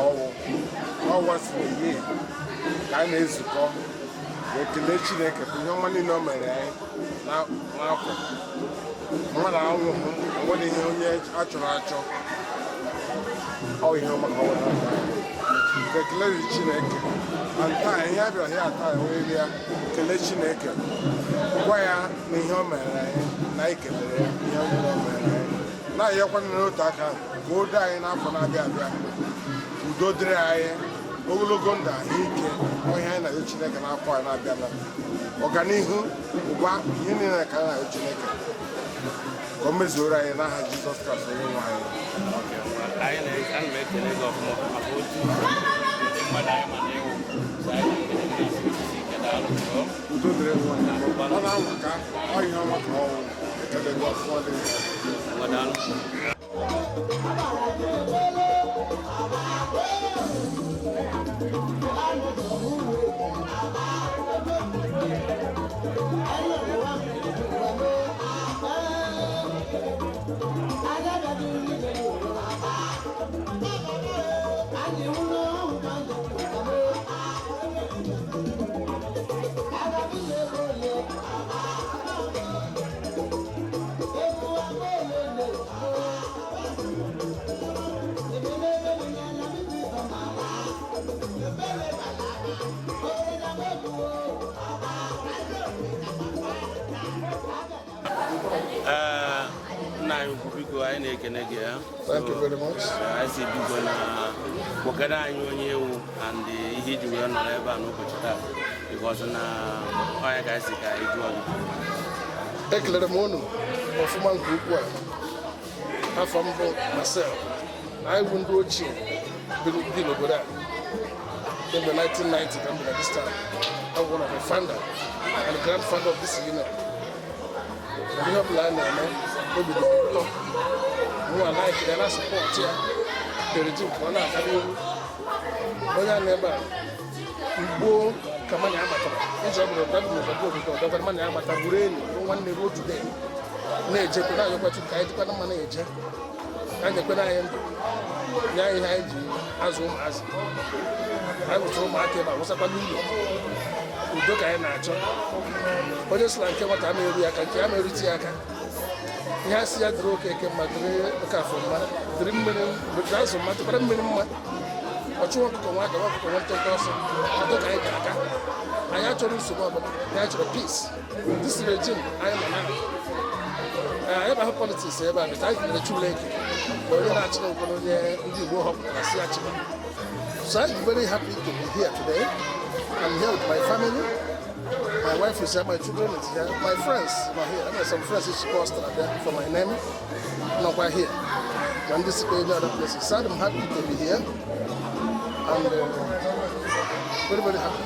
ọwa si na-eyi ka anyị na-ezukọ ekele Chineke bụ ihe ọma niile o mere anyị n'afọ. Mmadụ anwụghị enweghị ihe onye achọrọ achọ, ọ ihe ọma ka ọ were ekele dị Chineke. Na taa ihe a bịara ya taa enweghị ya kelee Chineke, gwa ya na ihe o mere anyị na anyị kelere ihe o mere anyị, na-anyekwana n'otu aka ka o doo anyị n'afọ na-abịa abịa, udo dịrị anyị, ogologo ndụ ahụike, ihe anyị na-arịọ Chineke n'afọ anyị na-abịa na ọganihu ụba ihe niile ka anyị na-arịọ Chineke ka o mezuoro anyị n'aha Jizọs Kraịst onye nwe anyị. Ana m ekele gị ọfụma maka otu mmadụ anyị ma na-ewu udo dịrị nwanne ọ na-anwa ka ọ ihe ọma ka ọnwụ ekele gị ọfụma dị nna anyị ukwu, biko anyị na-ekene gị ya. Thank you very much. Anyị si biko na kpọkere anyị onye ewu and ihe iji wee nọrọ ebe a n'ụbọchị taa because na onye ka anyị si ka anyị jụọ gị. Ekelere m unu ọfụma nke ukwuu a. Afọ m bụ Marcel. Anyị bụ ndị ochie bi n'obodo a. In the 1990s, I'm this time. I'm one of the founder and grandfather of this union. We have land and maybe the top. No, I like it and I support here. The regime for now, I mean, when I never Igbo, Kamani Amata, each of the government of the government Amata, no one they wrote today. Nature, but I got to guide the manager. And the Penay and as home as I was from Market, I was up a new look at nature. But just like what I'm area, I can Tiaka. He has here drove a Madrid, a car from 3 million, but that's a matter of minimum. Or 2 1,000. I don't anyị achọrọ nsogbu ọbụla, anyị achọrọ peace. This regime anyị nọ na ebe ahụ politics ebe a bịta anyị tinyere Chuleke bụ onye na-achị n'obodo onye ndị Igbo họpụtara si achị. So I'm very happy to be here today. I'm here with my family. My wife is here, my children is here, my friends are here. I have some friends who support there for my name. No, we're here. And this is going to other places. So I'm happy to be here. And very, very happy.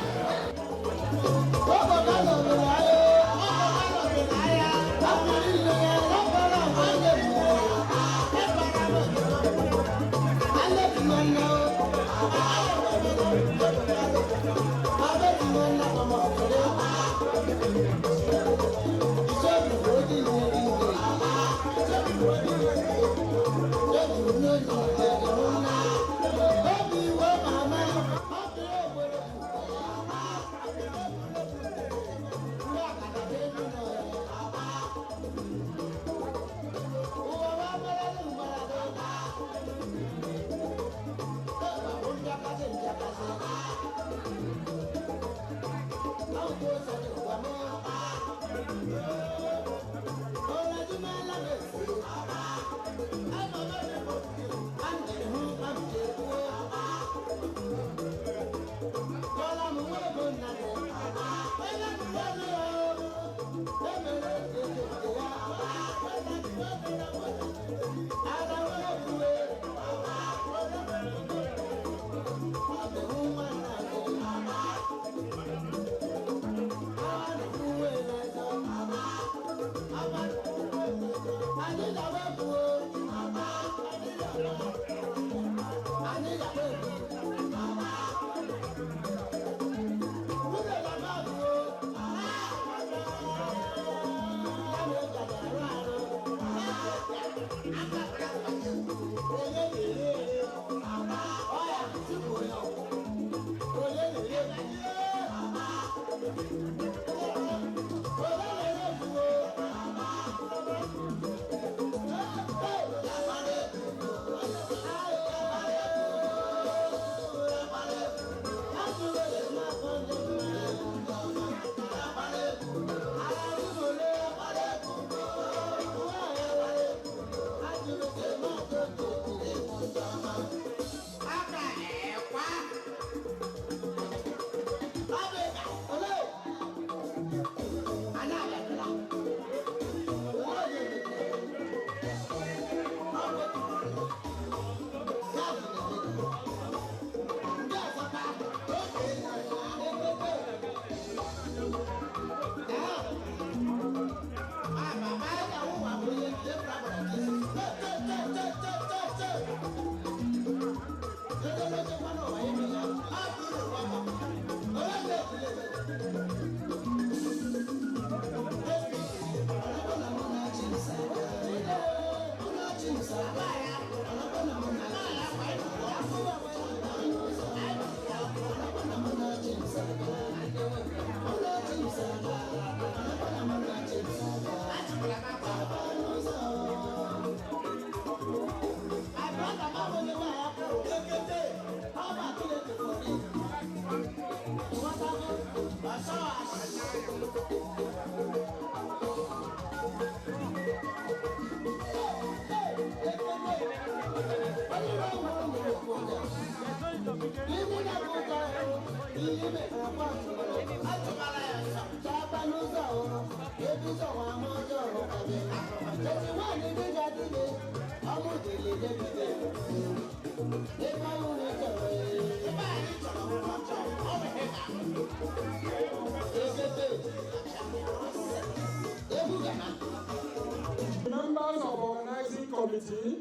Members of organizing committee,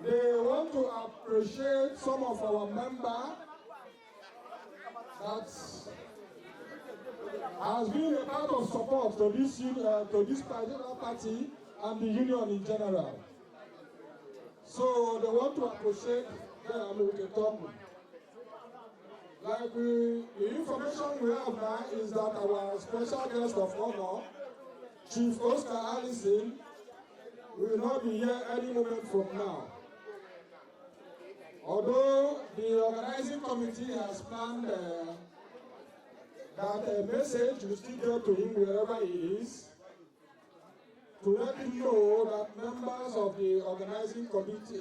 they want to appreciate some of our members that has been a part of support to this particular party and the union in general. So they want to appreciate them with a token. Like the information we have now is that our special guest of honor, Chief Oscar Allison, will not be here any moment from now. Although the organizing committee has planned that a message will still get to him wherever he is, to let him know that members of the organizing committee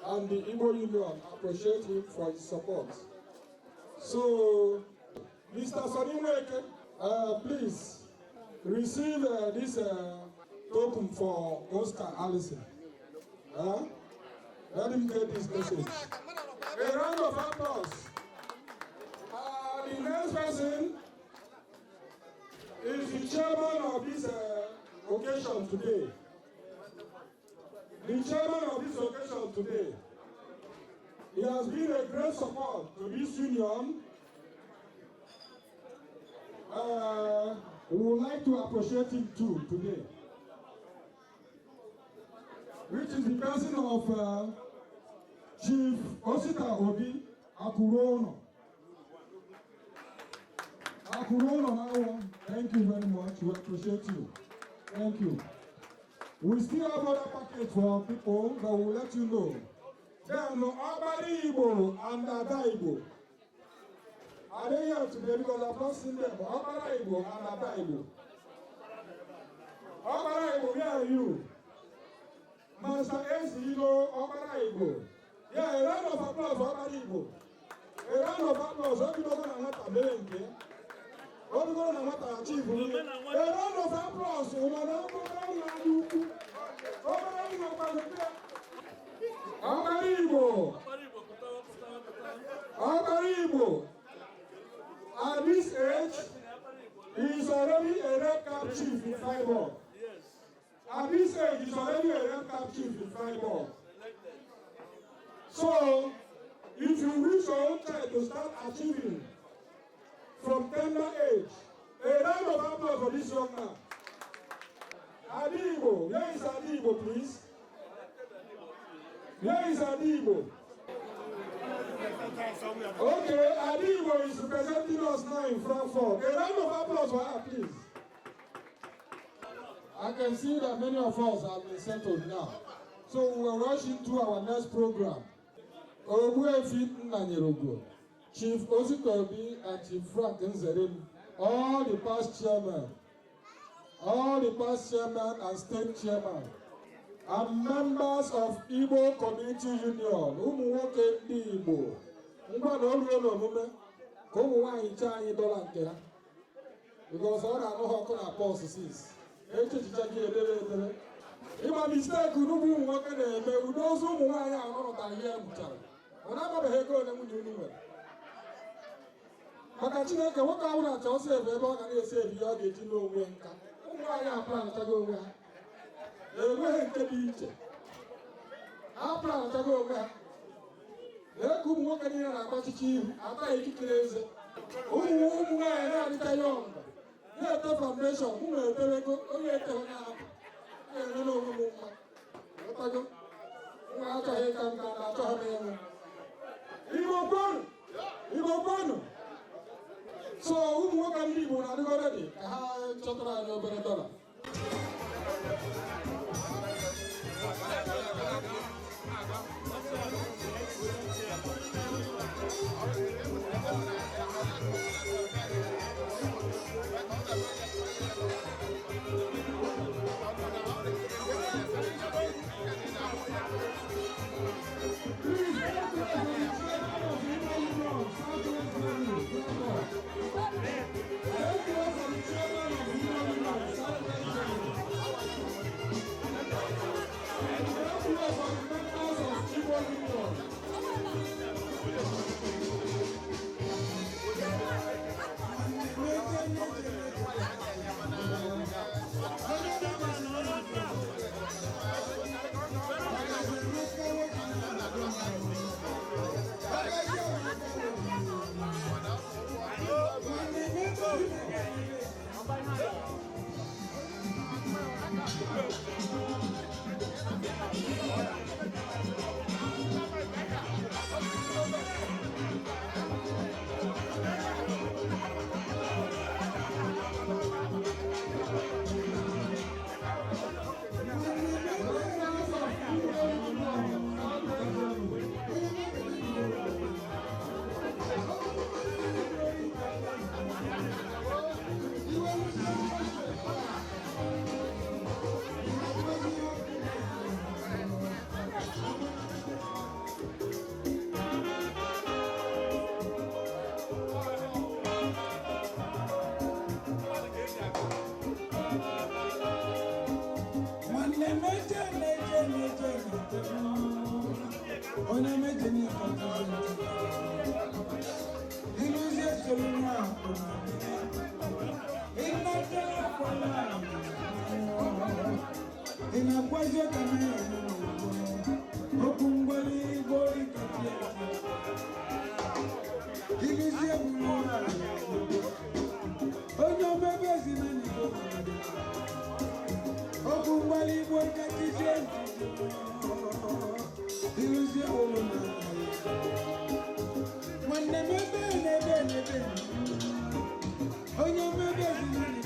and the Igbo Union appreciate him for his support. So, Mr. Sonimweke, please receive this token for Oscar Allison. Let him get this message. A round of applause. The next person is the chairman of this occasion today. The chairman of this occasion today. He has been a great support to this union. We would like to appreciate him too today, which is the person of Chief Osita Obi Akurono. Akurono, thank you very much. We appreciate you. Thank you. We still have other package for people that will let you know. There are no Abari Igbo and Ada Igbo. Are they here today? Because I've not seen them. Abari Igbo and Ada Igbo. Abari Igbo, where are you? Master Ezilo, Abari Igbo. Yeah, a round of applause for Abari Igbo. A round of applause. What you don't want to do? What you don't want to achieve? A round of applause. Abari Igbo. Abari Igbo. At this age, he is already a red cap chief in Freiburg. At this age, he is already a red cap chief in Freiburg. So, if you wish your own child to start achieving from tender age, a round of applause for this young man. Adibo, where is Adibo, please? Where is Adibo? Okay, Adibo is representing us now in Frankfurt. A round of applause for her, please. I can see that many of us have been settled now. So we will rush into our next program. Chief Ositobi and Chief Frank Nzerim, all the past chairmen and state chairmen, and members of Igbo Community Union, Umuwoke Igbo, because all I know how can I pause this. If I mistake, you know what can I do? Those who are not here, when I'm a hego, then you know it. Makachina, what I want to say, and say, you are getting no wing. Why are planning to go where? The way to beach. I plan to go where? They could walk in a chief, after 80 days. Who are not young? Let the foundation, who will tell now. I don't know who. What I go? I tell him, Igbo. So, who can be when I do already? I have Chatra over $1. Thank you. inakwaje kama okungwali goli katia ilizie mwana onyo bebe zinani okungwali goli katia ilizie mwana mwende bebe nebe onyo bebe zinani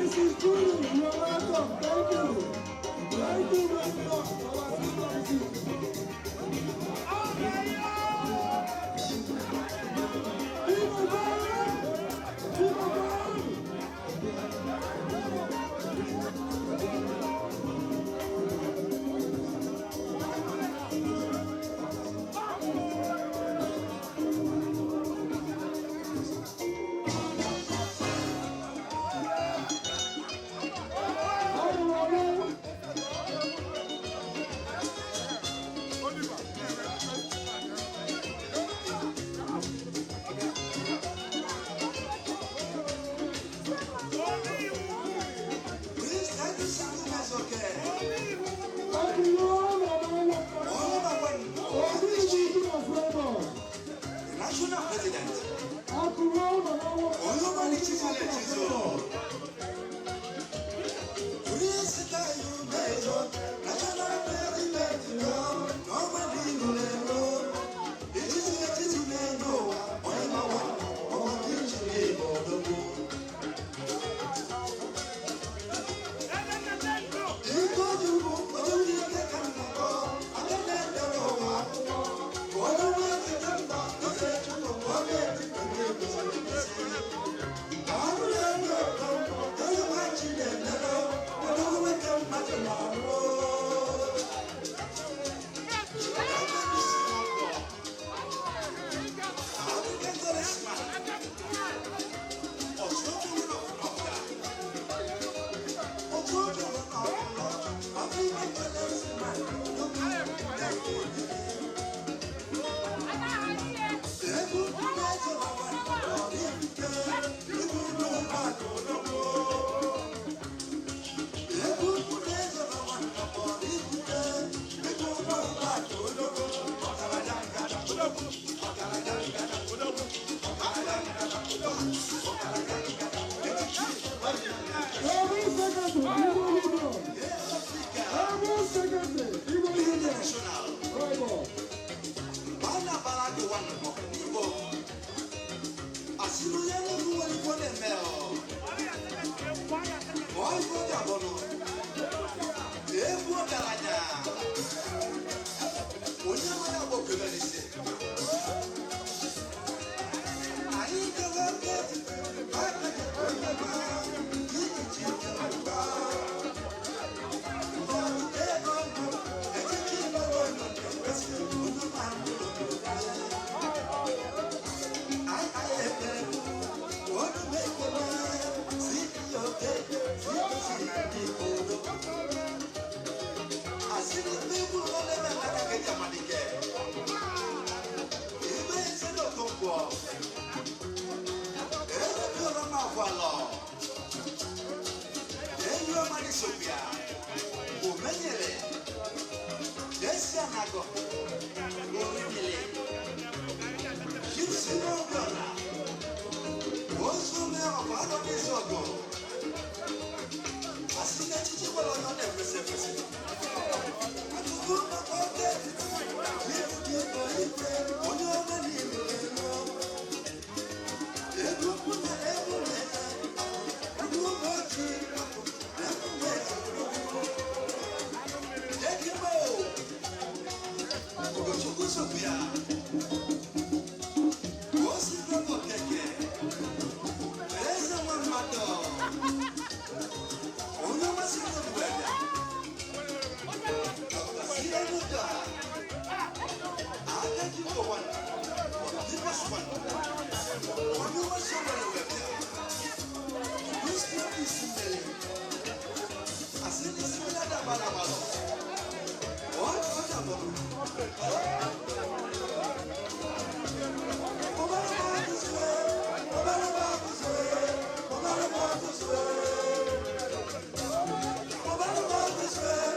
This is true. You are welcome. Thank you. Thank you very much. Our sister, national president. This way.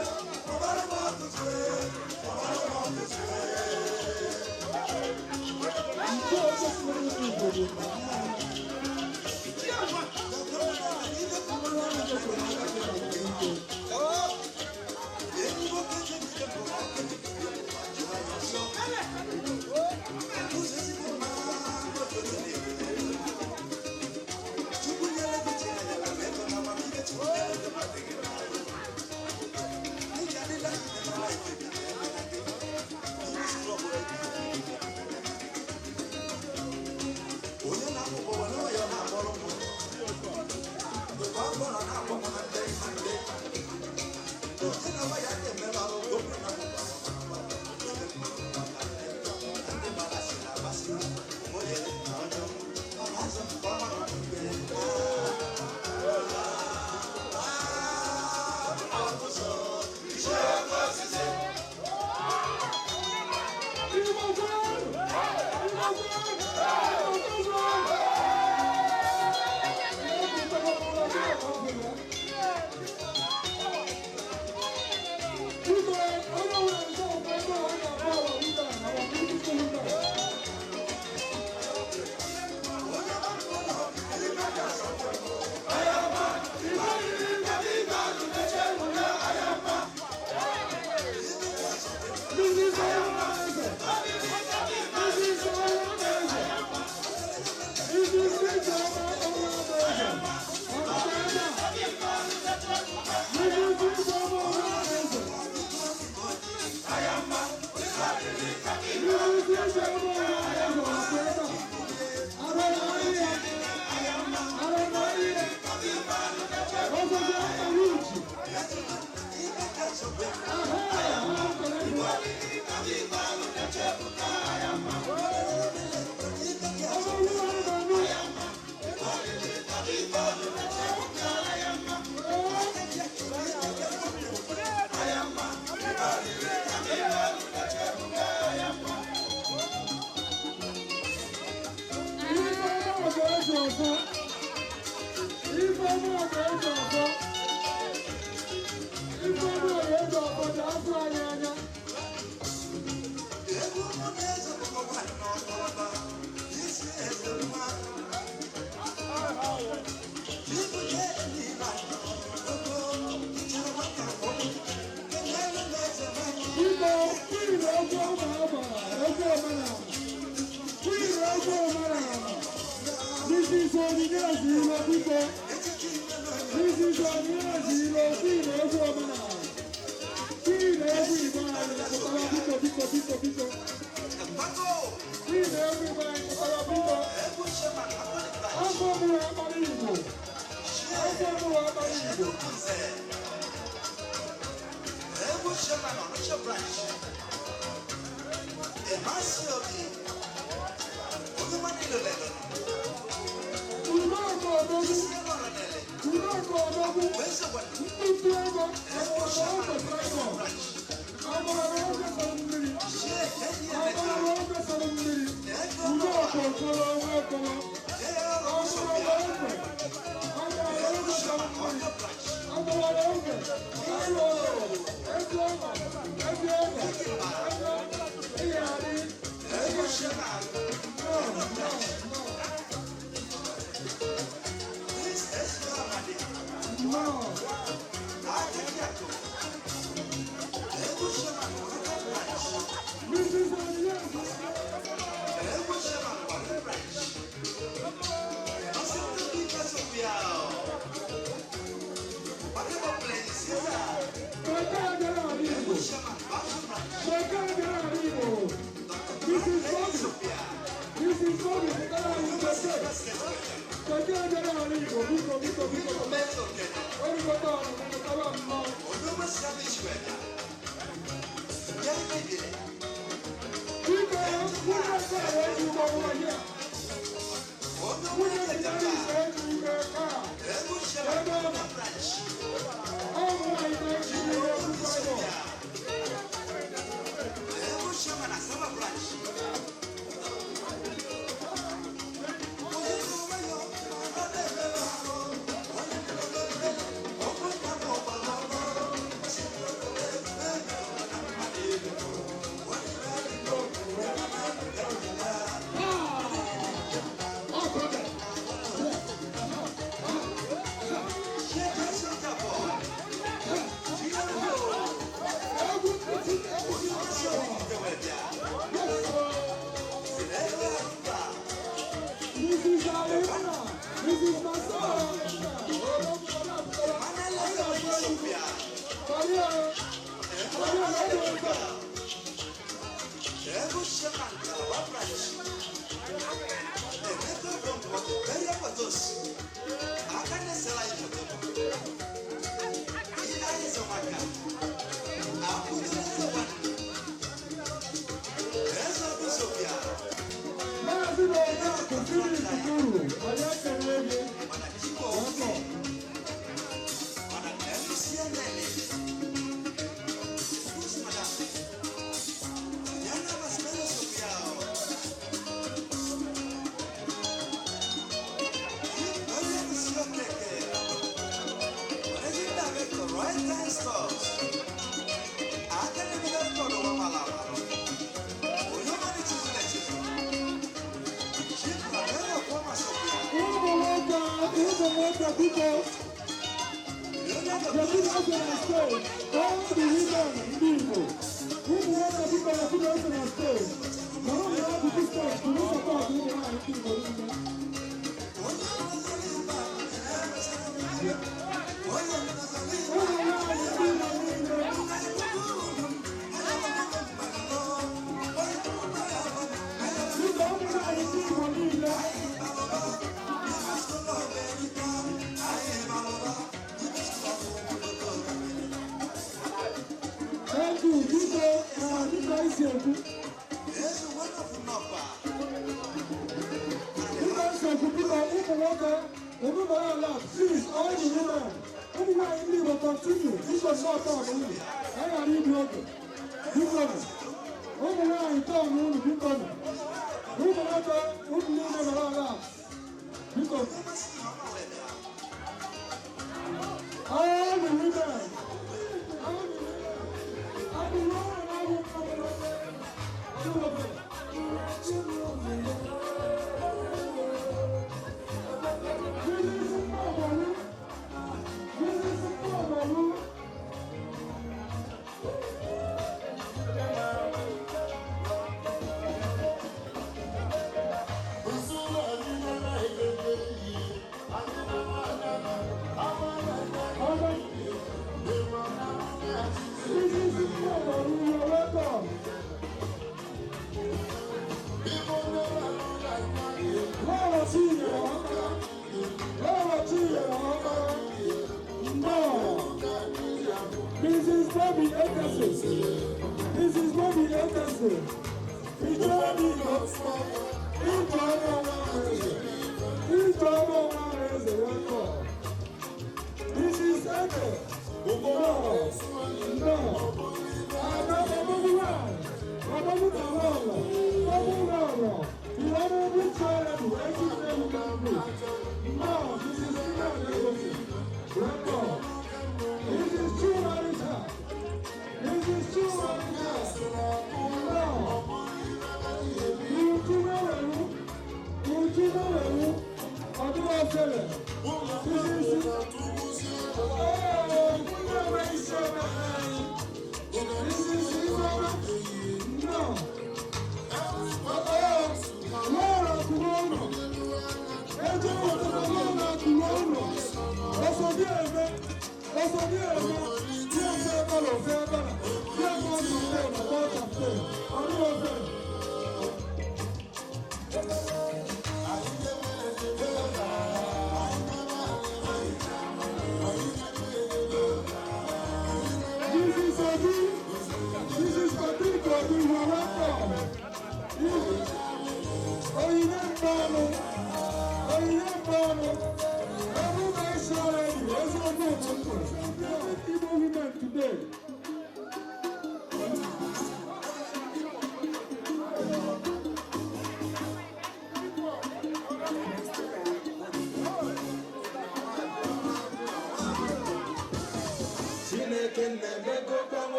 welcome people. The people on stage, all the women in Igbo. Who welcome people on stage. Now we have to stage to support the women in Igbo. Thank you, please, all the women, everyone in Igbo will continue. This was not talk only. I am Igbo. Big women. Everyone in town, big women. Who will not who will never allow? Big women. All the women. This is Bobby Ederson. This is Bobby Ederson. He's driving us. He's driving us. This is Eder. No. This is true Marita. This is true Marita.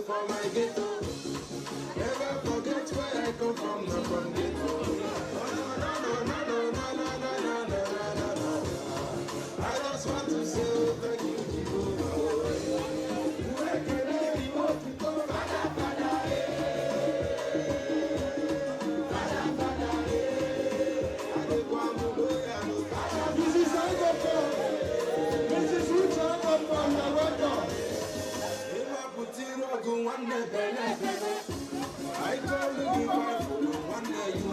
For my ghetto, never forget where I come from, not from ghetto. I just want to say thank you, This is Richard. I call you one day you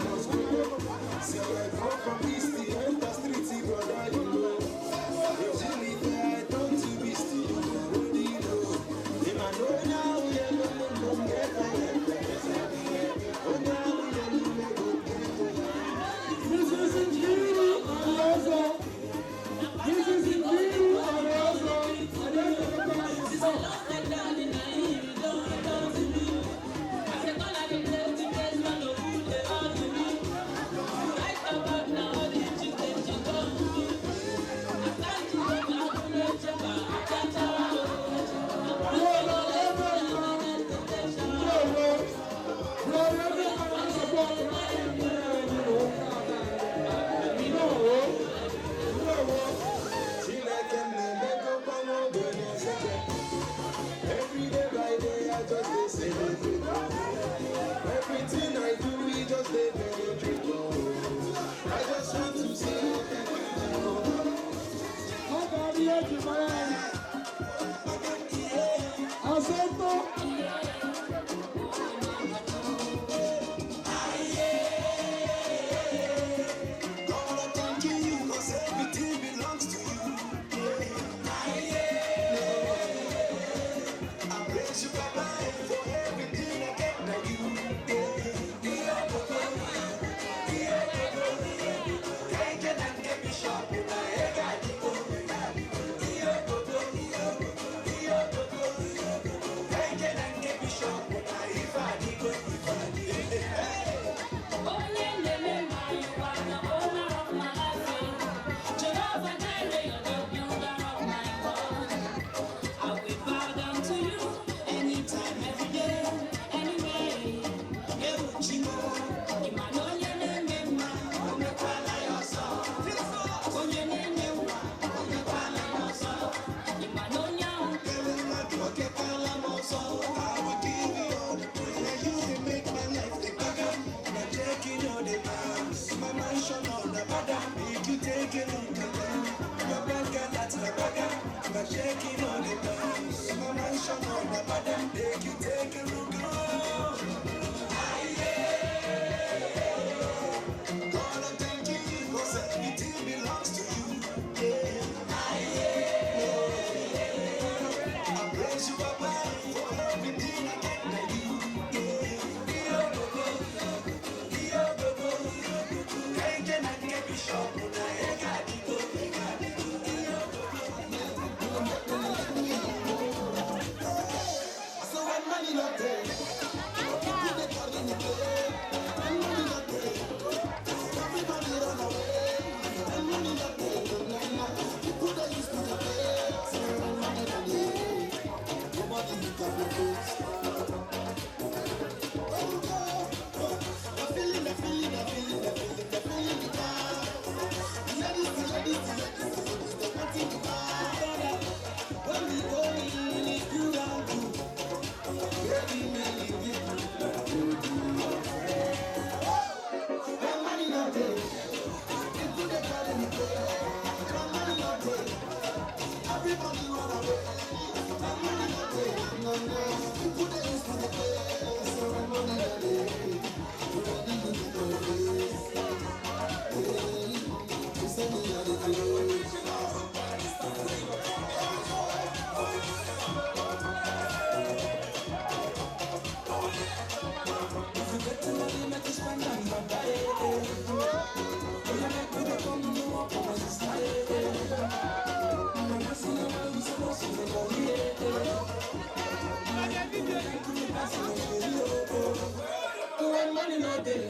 no day.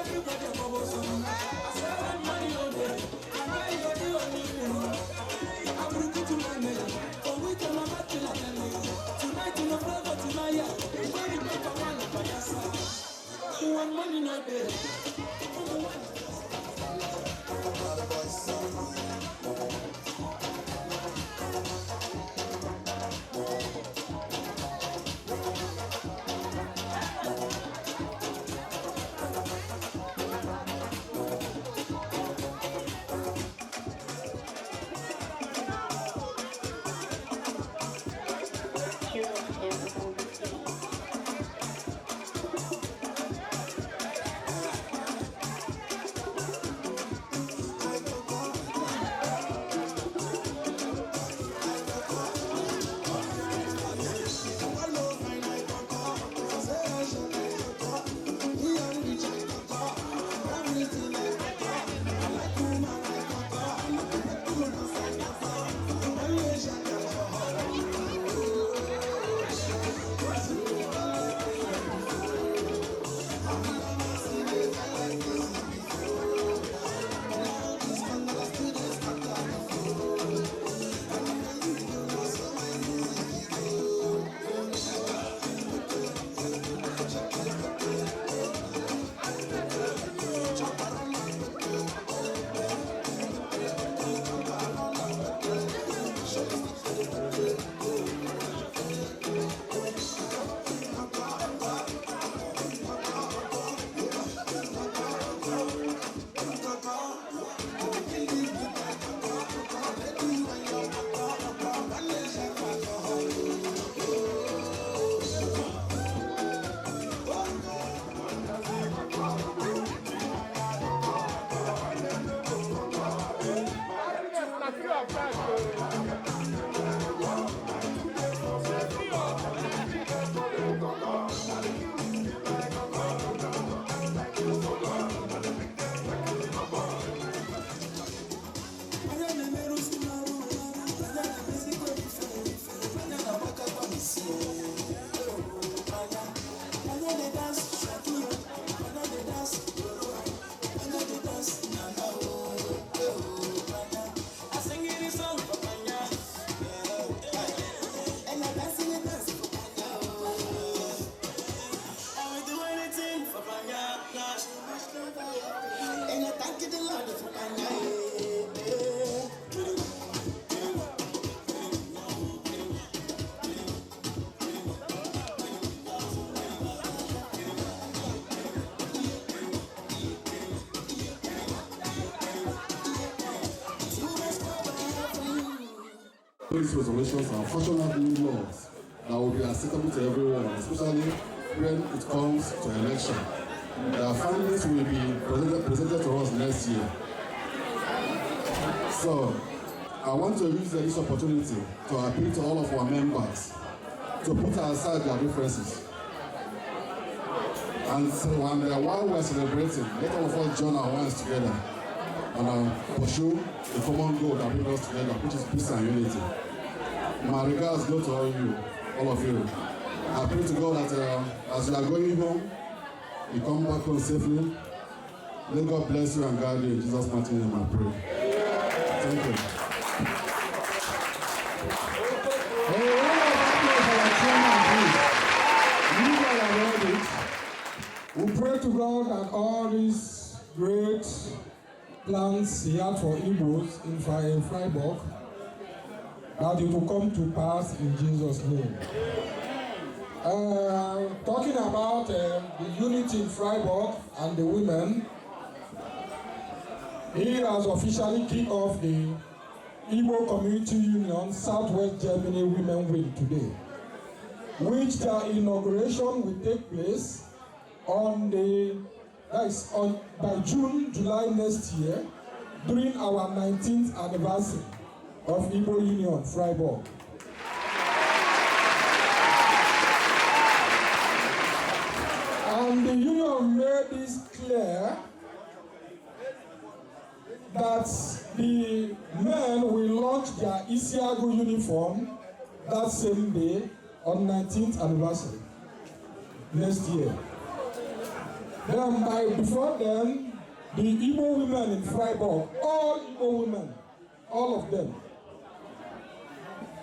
Everybody above some. I said when money no day. And I got the only one. I'm looking to my man. For we can have a killer than you. Tonight in the Freiburg tonight. Everybody make a one of my son. When money no day. These resolutions are unfortunately laws that will be acceptable to everyone, especially when it comes to election. Their families will be presented to us next year. So, I want to use this opportunity to appeal to all of our members to put aside their differences. And so, while we're celebrating, let all of us join our hands together and pursue the common goal that brings us together, which is peace and unity. My regards go to all of you. I pray to God that as you are going home, you come back home safely. Let God bless you and guide you. In Jesus' mighty name I pray. Thank you. We pray to God that all these great plans he had for Igbos in Freiburg, that it will come to pass in Jesus' name. Talking about the unity in Freiburg and the women, he has officially kicked off the Igbo Community Union Southwest Germany Women Wing today, which their inauguration will take place by July next year, during our 19th anniversary of Igbo Union Freiburg. And the union made this clear that the men will launch their Isiago uniform that same day on 19th anniversary next year. Then before them, the Igbo women in Freiburg, all Igbo women, all of them.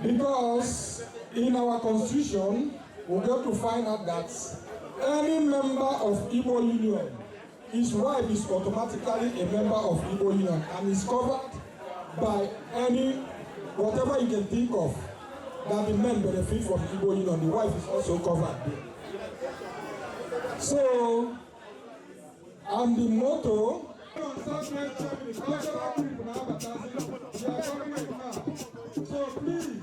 Because in our constitution, we're going to find out that any member of Igbo Union, his wife is automatically a member of Igbo Union and is covered by any, whatever you can think of, that the men benefit from Igbo Union, the wife is also covered. So, and the motto, so please,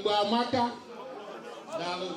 Igbo amaka. Daalụ.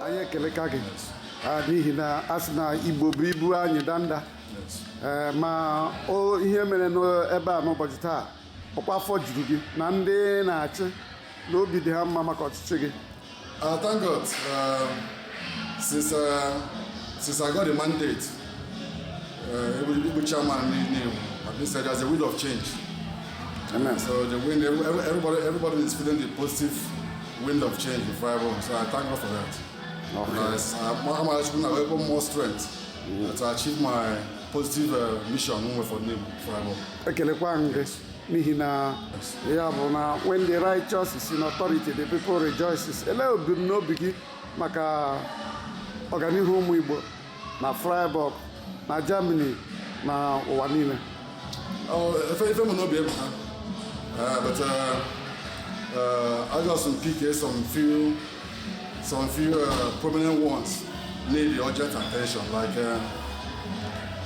anyị ekeleka gị n'ihi na a sị na Igbo bụ ibu anyị danda ma ihe mere n'ebe a n'ụbọchị taa ọkwa afọ juru gị na ndị na-achị na obi dị ha mma maka ọchịchị gị. Thank God. Since I got the mandate, Igbo chairman I've been said there's a wind of change. Amen. So the wind, everybody is feeling the positive wind of change in Freiburg. So I thank God for that. I'm actually going more strength to achieve my positive mission for Freiburg. Ekelekwa gị n'ihi na ya bụ na when the righteous is in authority the people rejoices. Ele ebumnobi gị maka ọganihu ụmụ Igbo na Freiburg na Germany na ụwa niile. Ife m n'obi ebu ha but I got some pick some few prominent ones need the urgent attention. Like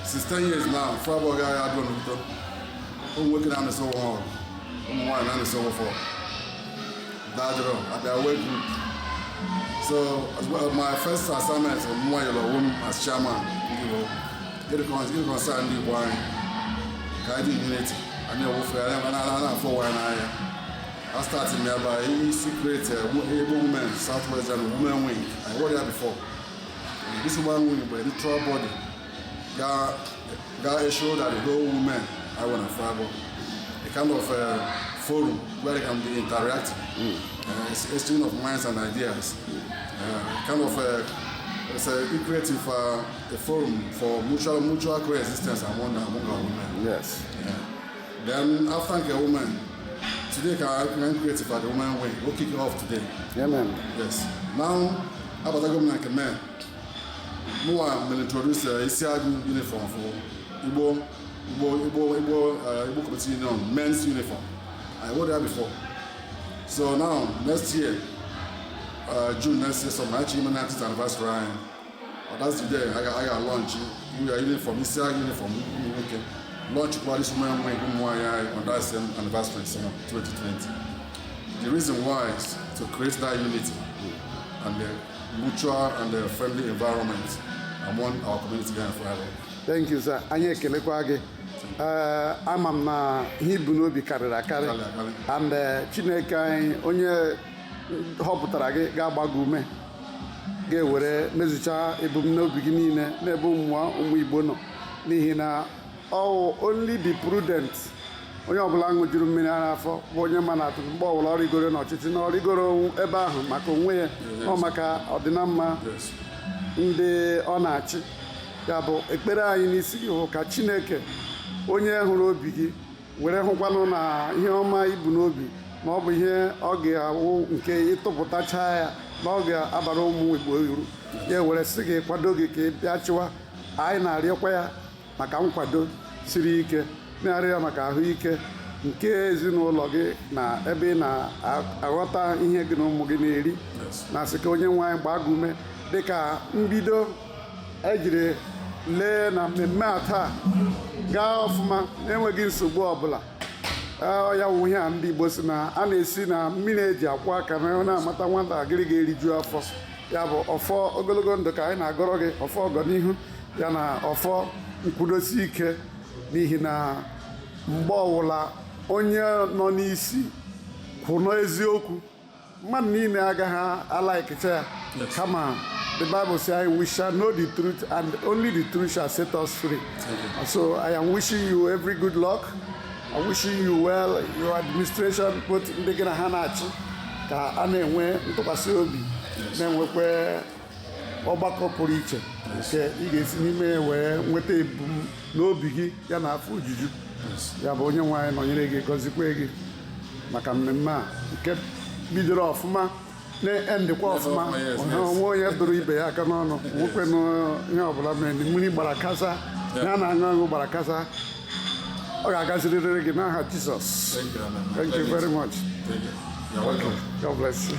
since 10 years now, Freiburg I don't know. I'm working on this overhaul. I'm working on this overhaul. That's at the away group. So my first assignment as chairman, get a concern the wine, guiding unity. I know I started there by secret women, Southwest and women wing. I worked there before. This woman wing, but the neutral body, got a show that the whole women I want to Freiburg. A kind of forum where they can be interacting, exchange of minds and ideas. Kind of it's a creative a forum for mutual coexistence among our women. Yes. Then after a woman. Today can create for the woman wing. We'll kick it off today. Yeah, man. Yes. Now, about the government like a man, will introduce a ICU uniform for Igbo community union, men's uniform. I wore that before. So now, next year, June next year, so my achievement 90th anniversary. That's the day I got launch. We are uniform, ICU uniform. Okay. Launch this woman wing on that same anniversary, 2020. The reason why is to create that unity and the mutual and the friendly environment among our community here in Freiburg. Thank you, sir. Anyị ekelekwa gị. Ama m na ihe ibu n'obi karịrị akarị. And Chineke anyị onye họpụtara gị ga-agba gị ume ga-ewere mezucha ebumnobi gị niile n'ebe ụmụ Igbo nọ n'ihi na only be prudent. Onye ọbụla ṅụjuru mmiri ara afọ bụ onye ma na-atụ mgbe ọbụla ọ rigoro n'ọchịchị na ọ rigoro ebe ahụ maka onwe ya ọ maka ọdịnamma ndị ọ na-achị. Ya bụ ekpere anyị n'isi gị hụ ka Chineke onye hụrụ obi gị were hụkwanụ na ihe ọma ibu n'obi na ọ bụ ihe ọ ga-awụ nke ịtụpụtacha ya na ọ ga-abara ụmụ Igbo uru ya were sị gị kwado gị ka ị bịa chịwa anyị na-arịọkwa ya maka nkwado siri ike, na-arịọ ya maka ahụike nke ezinụlọ gị na ebe ị na-aghọta ihe gị na ụmụ gị na-eri. na-asị ka onye nwe anyị gbaa gị ume dịka mbido ejiri lee na mmemme a taa gaa ọfụma na-enweghị nsogbu ọbụla. Ya wụ ihe a ndị Igbo si na a na-esi na mmiri eji akwụ aka na-amata nwata gịrị ga-eriju afọ. Ya bụ ọfọ ogologo ndụ ka anyị na-agọrọ gị, ọfọ ọganihu ya na ọfọ nkwudosi ike, n'ihi na mgbe ọwụla onye nọ n'isi kwụ n'eziokwu mmadụ niile agaghị alaikita ya. Kama the Bible says we shall know the truth and only the truth shall set us free. So I am wishing you every good luck. I'm wishing you well, your administration, both ndị gị na ha na-achị, ka a na-enwe ntụkwasị obi, na-enwekwa ọgbakọ pụrụ iche nke ị ga-esi n'ime wee nweta ebum n'obi gị ya na afọ ojuju. Ya bụ onye nwe anyị nọnyere gị, gọzikwa gị maka mmemme a nke bidoro ọfụma na-endịkwa ọfụma. Onwe onye dụrụ ibe ya aka n'ọnụ, nwekwe ihe ọbụla mere na mmiri gbara kasa, ya na aṅụ gbara kasa. ọ ga-agazirịrị gị n'aha Jizọs. Thank you very much. You're welcome. God bless you.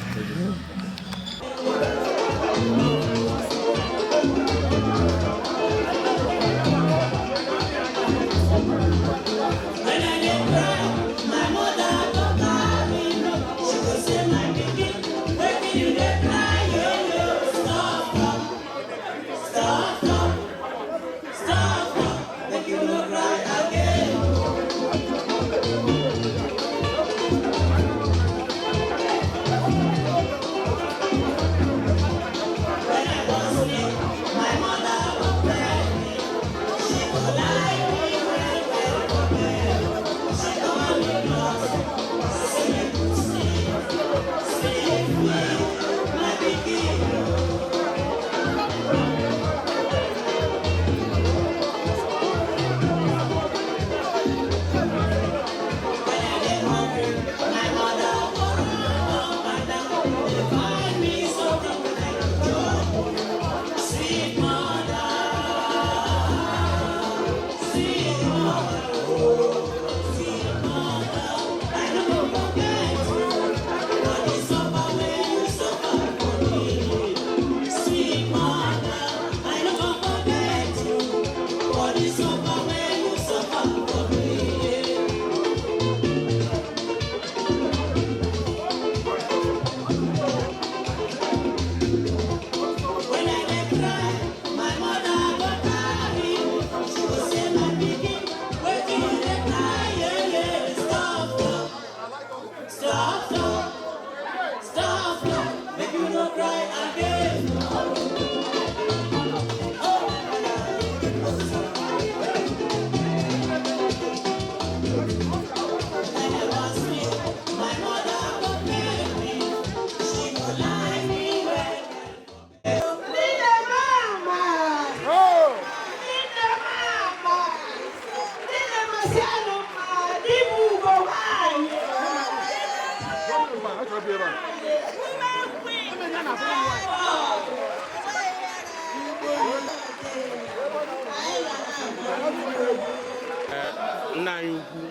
Nna anyị ukwu,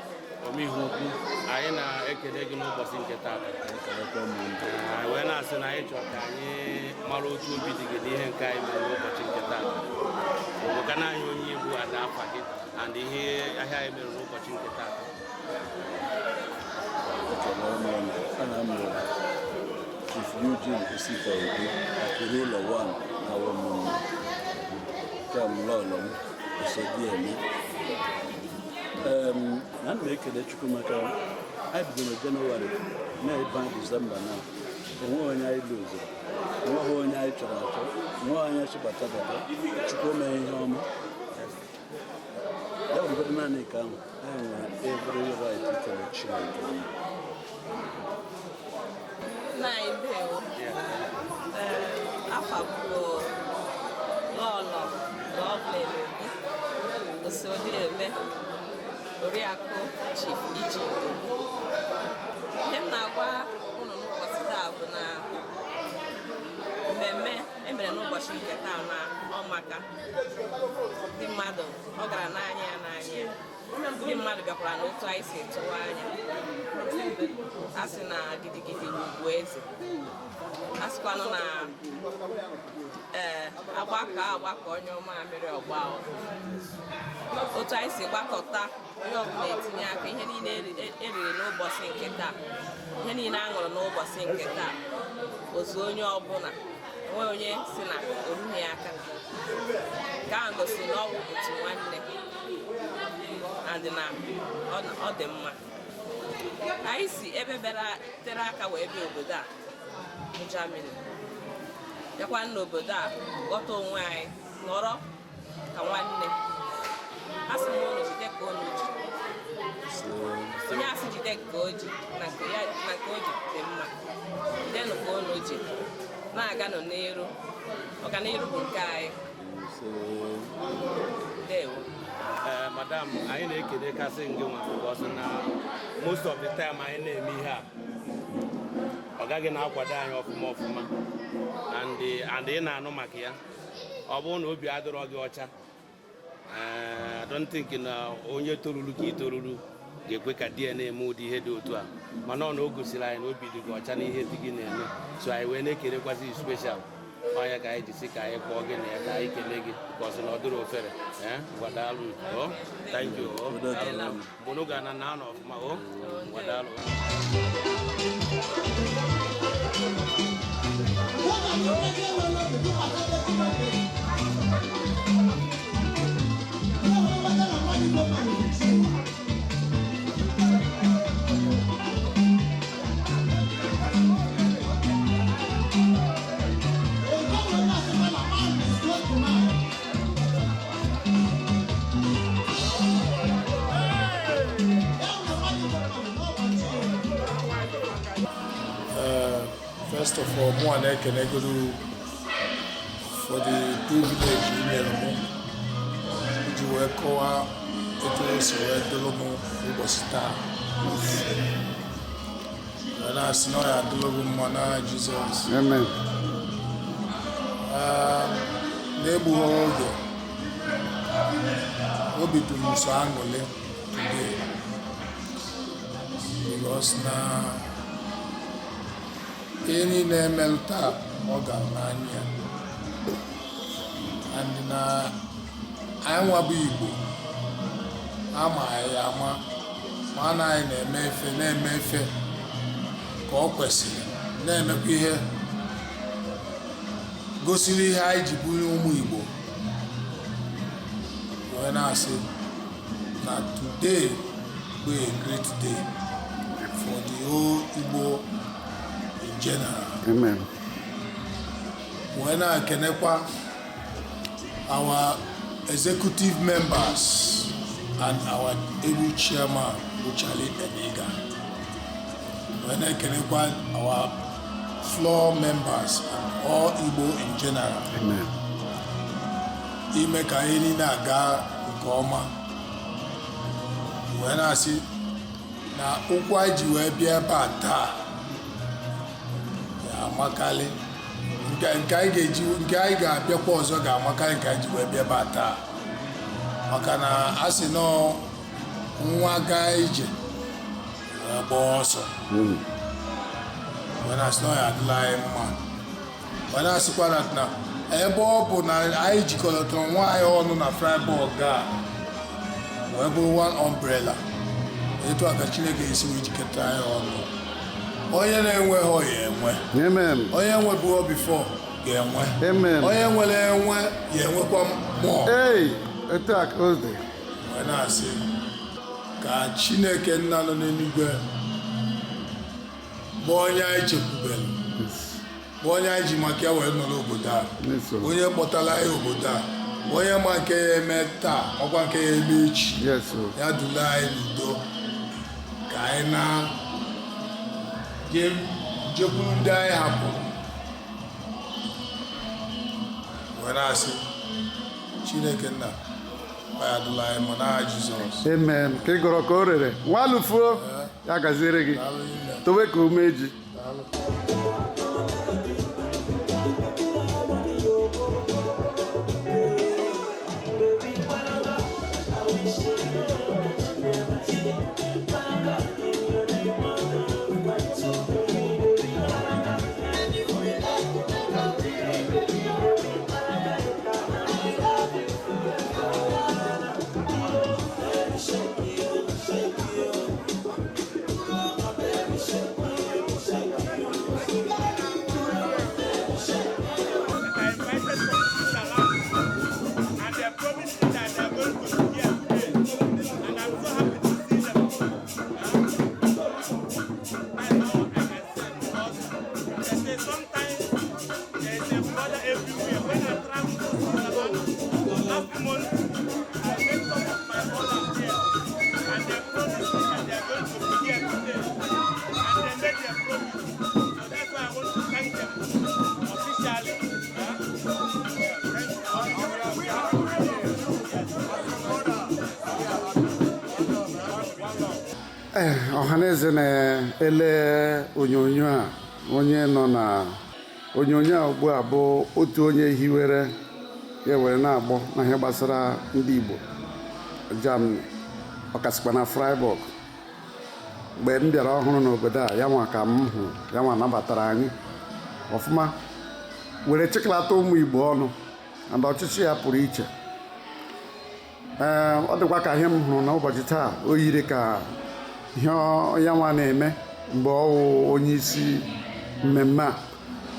omeihe ukwu, anyị na-ekele gị n'ụbọchị nke taa. Wee na-asị na anyị chọrọ ka anyị mara otu obi dị gị n'ihe nke anyị mere n'ụbọchị nke taa. Ọbụka na anyị onye Igbo ada afa gị and ihe ahịa anyị mere n'ụbọchị nke taa. Chief Eugene Isika Obi, akụrụ ụlọ 1 na Wọmụmụ, Kamlọlọm, Osodieme. Na m na-ekele Chukwu maka anyị bidoro Jenụwarị na-eba Disemba na onwe onye anyị lụziri, onweghị onye anyị chọrọ achọ, onwe onye chịbata bata, Chukwu mee ihe ọma. Ya bụ mgbe naanị ka ahụ anyị nwere every right ikele Chineke. Naidewo afa bụ Lọlọ Lọvlin Osodieme, Oriakụ Chief Igbo. Ihe m na-agwa unu n'ụbọchị taa bụ na mmemme emere n'ụbọchị nke taa na ọmaka ndị mmadụ bịakwara n'otu anyị si tụwa anya. A sị na gidigidi ugwu eze, a sịkwanụ na agbakọ onye ọma mere ọgba. Otu anyị si gbakọta, onye ọbụla etinye aka, ihe niile eriri n'ụbọchị nke taa, ihe niile a ṅụrụ n'ụbọchị nke taa, ozu onye ọbụla, enwe onye si na orughị aka. Nke ahụ gosiri na ọgwụ otu nwanne adị na ọ dị mma. Anyị si ebe tere aka wee bịa obodo a bụ Germany, bịakwa n'obodo a ghọta onwe anyị, nọrọ ka nwanne. A sị m ụlọ jide ka unu ji, onye asị jide ka o ji na nke o ji dị mma, jidenụ ka unu ji na-aganụ n'iru. Ọganiru bụ nke anyị. Ndewo. Madam, anyị na-ekele kasị ngị nwa because na most of the time anyị na-eme ihe a ọ gaghị na-akwado anyị ọfụma and ị na-anụ maka ya. Ọ bụrụ na obi adịrọ gị ọcha, I don't think na onye toruru ka ị toruru ga-ekwe ka di ya na-eme ụdị ihe dị otu a, mana ọ na o gosiri anyị na obi dị gị ọcha na ihe dị gị na-eme. So anyị wee na-ekelekwazi special onye ka anyị jisi ka anyị kpọọ gị na ya ka anyị kelee gị because na ọ dịrị ofere. Ngwadalụ. Thank you. Mgbe ga na anọ ọfụma. Ngwadalụ. First of all, more than can I go for the privilege email mo. Would you work over it was a logo it was star. And I know I do logo mana Jesus. Amen. Neighborhood will be to Musangole today because now. Any melta organania and na I'm a Igbo. Ama mana na-emefe ka ọ kwesịrị na-emekwa ihe gosiri ihe anyị ji bụrụ ụmụ Igbo wee na-asị na today be a great day for the whole Igbo general. Amen. When I can our executive members and our able chairman, Buchali Eniga. When I can our floor members and all Igbo in general. Amen. Ime kaini na ga ukoma. When I see na ukwa ji we bia ba taa. Amakali nke anyị ga-eji nke anyị ga-abịakwa ọzọ ga-amakali nke anyị ji wee bịa ebe taa maka na a sị nọ nwa gaa ije gba ọsọ wee na-asị na ọ ya adịla anyị mma wee na-asịkwa na ebe ọ bụ na anyị jikọtara nwa anyị ọnụ na Freiburg a wee bụrụ one umbrella etu a ka Chineke esi wee jikọta anyị ọnụ. Onye na-enweghị ọ ya enwe. Amen. Onye nwebuo before ga-enwe. Amen. Onye nwere enwe ya enwekwa mmụọ. Hey, attack Ozde. Wee na-asị ka Chineke nna nọ n'eluigwe bụ onye anyị chekwubere, bụ onye anyị ji maka ya wee nọ n'obodo a, onye kpọtara anyị obodo a, onye ma nke ya eme taa ọkwa nke ya eme echi, ya dula anyị n'udo ka anyị na jekwuru ndị anyị hapụrụ wee na-asị Chineke nna ya dula anyị ma n'aha Jizọs. Amen. Ka ị gọrọ ka o rere nwa alụfuo ya gaziere gị towe ka ume ji. ceremony, I met some of my brothers here, and they promised me that they are going to be here today, and they made their promise. So that's why I want to thank them officially. Ọhaneze na-ele onyonyo a onye nọ na onyonyo a ugbu a bụ otu onye hiwere ya were na-agbọ na ihe gbasara ndị Igbo Germany ọkasịkwa na Freiburg. Mgbe m bịara ọhụrụ n'obodo a ya nwa ka m hụ ya nwa nabatara anyị ọfụma were chịkọlata ụmụ Igbo ọnụ and ọchịchị ya pụrụ iche. Ọ dịkwa ka ihe m hụrụ n'ụbọchị taa o yiri ka ihe ya nwa na-eme mgbe ọ wụ onye isi mmemme a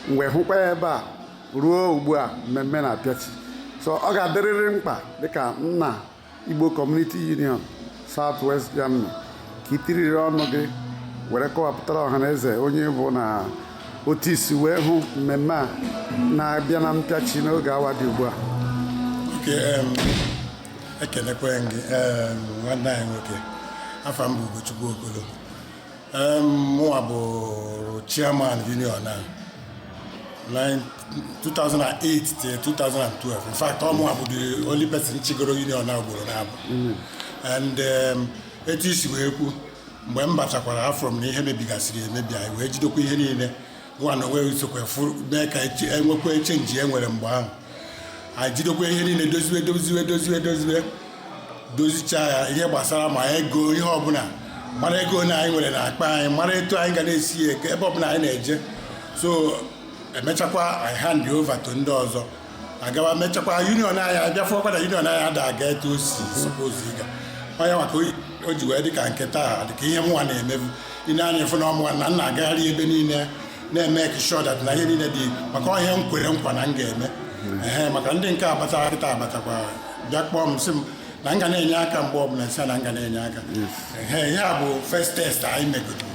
mgbe hụkwa ya ebe a ruo ugbu a mmemme na-apịachi. So ọ ga-adịrịrị mkpa dịka nna Igbo Community Union South West Germany ka itiriri ọnụ gị were kọwapụtara ọhaneze onye bụ na otu isi wee hụ mmemme a na-abịa na mpịachi n'oge awa dị ugbu a. Ekelekwe gị nwanne anyị nwoke afọ m bụ Ugochukwu Okolo. Mụnwa bụ chairman union na 2008 to 2012. In fact, mụnwa bụ the only person chigoro union na ugboro na-abụ. And etu isi wee kwu mgbe m bachakwara afọ m na ihe mebigasịrị emebi anyị wee jidekwa ihe niile nwa na onwe usokwe mee ka enwekwa chenji e nwere mgbe ahụ. Anyị jidekwa ihe niile dozichaa ya ihe gbasara ma ego ihe ọbụla mara ego na anyị nwere na akpa anyị mara etu anyị ga na-esi ebe ọbụla anyị na-eje. So emechakwa anyị hand over to ndị ọzọ agawa mechakwa union anyị abịafọkwa na union anyị ada aga etu o si suppose ịga onye maka o ji wee dịka nke taa dịka ihe mụnwa na-emebu ine anya fụ na ọmụnwa na nna agagharị ebe niile na-eme sure that na ihe niile dị maka onye m kwere nkwa na m ga-eme maka ndị nke agbata kịta agbatakwa bịa kpọọ m sị m na nga na-enye aka mgbe ọbụla nsị na nga na-enye aka. Ihe a bụ first test anyị megoro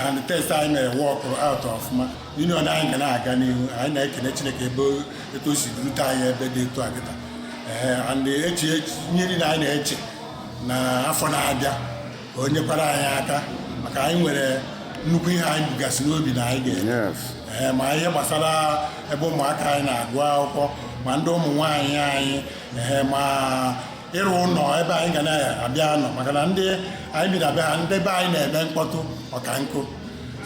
ha ndị test anyị mere work out ọfụma union anyị ga na-aga n'ihu anyị na-ekene Chineke ebe etu o si rute anyị ebe dị etu a kịta and nyeri na anyị na-eche na afọ na-abịa onye kwara anyị aka maka anyị nwere nnukwu ihe anyị bugasị n'obi na anyị ga-eme ma ihe gbasara ebe ụmụaka anyị na-agụ akwụkwọ ma ndị ụmụ nwaanyị anyị ma ịrụ ụlọ ebe anyị ga na-abịa nọ maka na ndị anyị bi na be ha ndị be anyị na-eme mkpọtụ ọka nkụ.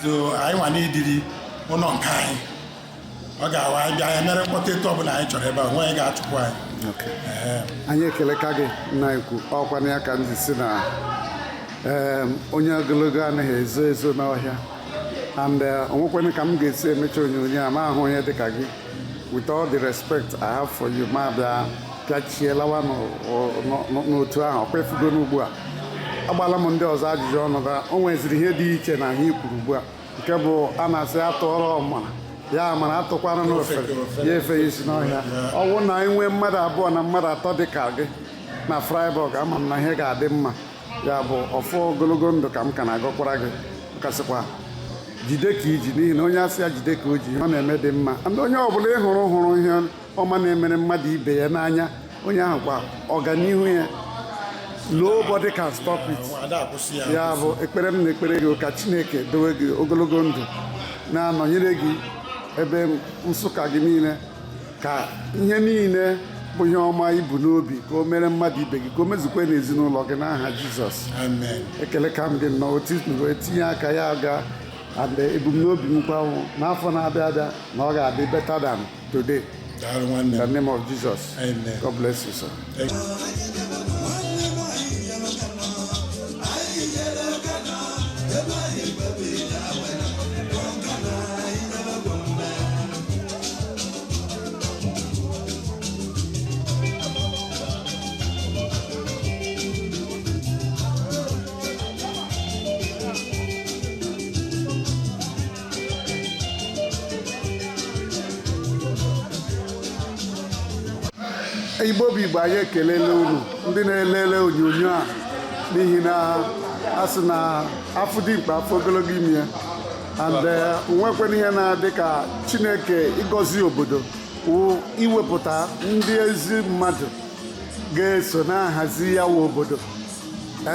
So anyị nwa n'idiri ụlọ nke anyị ọ ga-awa anyị bịa emere mkpọtụ etu ọbụla anyị chọrọ ebe a nwe anyị ga-achụpụ anyị. Anyị ekeleka gị nna ikwu ọkwa na ya ka ndị si na onye ogologo anaghị ezo n'ọhịa and onwekwenye ka m ga-esi emecha onyonyo a ma ahụ onye dịka gị with all the respect I have for you ma bịa pịachielawa n'otu ahụ ọkwefugo n'ugbu a agbala m ndị ọzọ ajụjụ ọnụ o nweziri ihe dị iche na ihe ikwuru ugbu a nke bụ a na-asị atụọrọ ọmara ya amara atụkwara n'ofere ya efe isi n'ọhịa. Ọ bụrụ na anyị nwee mmadụ abụọ na mmadụ atọ dị ka gị na Freiburg ama m na ihe ga-adị mma ya bụ ọfọ ogologo ndụ ka m ka na-agọkwara gị kasịkwa jide ka iji n'ihi na onye asị ya jide ka o ji ọ na-eme dị mma ndị onye ọbụla ị hụrụ ihe ọma na-emere mmadụ ibe ya n'anya onye ahụ kwa ọganihu ya nobody can stop it. Ya bụ ekpere m na-ekpere gị ka Chineke dowe gị ogologo ndụ na-anọnyere gị ebe nsụka gị niile ka ihe niile bụ ihe ọma ibu n'obi ka o mere mmadụ ibe gị ka o mezukwe n'ezinụlọ gị n'aha Jizọs. Ekele ka m gị nnọọ otu etinye aka ya ga and ebumnobi m kwa n'afọ na-abịa abịa na ọ ga-adị better than today. In the name of Jesus. Amen. God bless you, sir. Thank you. Igbo bụ Igbo anyị ekelele unu ndị na-elele onyonyo a n'ihi na a sị na afọ dị mkpa afọ ogologo ime ya and nwekwana ihe na-adị ka Chineke ịgọzi obodo iwepụta ndị ezi mmadụ ga-eso na-ahazi ya wa obodo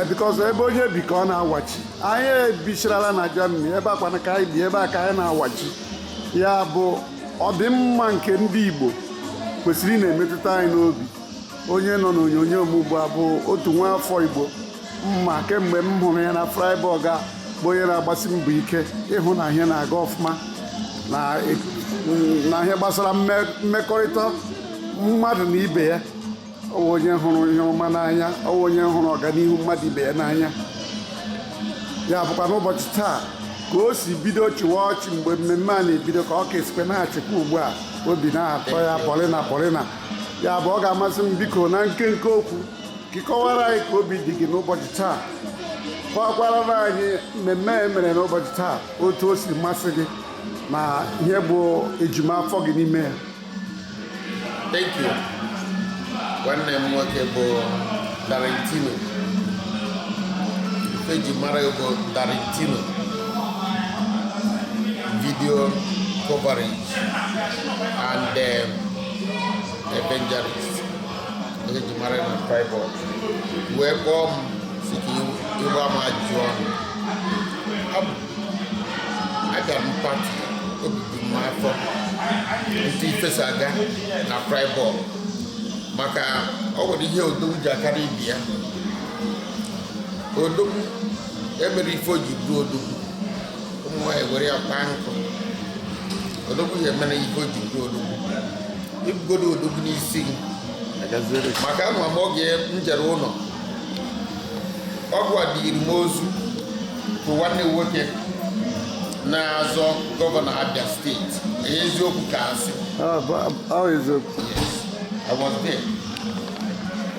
because ebe onye bi ka ọ na-awachi anyị ebichirala na Germany ebe akwana ka anyị bi ebe a ka anyị na-awachi ya bụ ọdịmma nke ndị Igbo kwesịrị ị na-emetụta anyị n'obi. Onye nọ n'onyonyo m ugbu a bụ otu nwa afọ Igbo mma kemgbe m hụrụ ya na Freiburg a bụ onye na-agbasi mbọ ike ịhụ na ihe na-aga ọfụma na ihe gbasara mmekọrịta mmadụ na ibe ya. Ọ bụ onye hụrụ ihe ọma n'anya, ọ bụ onye hụrụ ọganihu mmadụ ibe ya n'anya. Ya bụkwa n'ụbọchị taa ka o si bido chịwa ọchị mgbe mmemme a na-ebido ka ọ kesikwe na-achịkwa ugbu a obi na-atọ ya pọlịna. Ya bụ ọ ga-amasị m biko na nkenke okwu ka ị kọwara anyị ka obi dị gị n'ụbọchị taa, kọwakwara anyị mmemme e mere n'ụbọchị taa otu o si masị gị na ihe bụ ejima afọ gị n'ime ya. Thank you. Nwanne m nwoke bụ Darentino. Eji mara bụ Darentino. Video coverage and evangelist. Eji mara na Freiburg. Wee kpọọ m si ka ịgba m ajụjụ ọnụ. Abịa m pati obibi m afọ ntị ifesa aga na Freiburg maka ọ nwere ihe odogwu ji akara ibi ya. Odogwu emere ife o ji bụrụ odogwu, ụmụ nwaanyị were ya kpaa nkụ. Odogwu ya emere ife o ji bụrụ odogwu, ibugodo odogwu n'isi gị maka ama m oge m jere ụlọ ọgwụ a dịrị m ozu bụ nwanne nwoke na-azọ gọvanọ Abia steeti. Eziokwu ka asị. Eziokwu. I was there.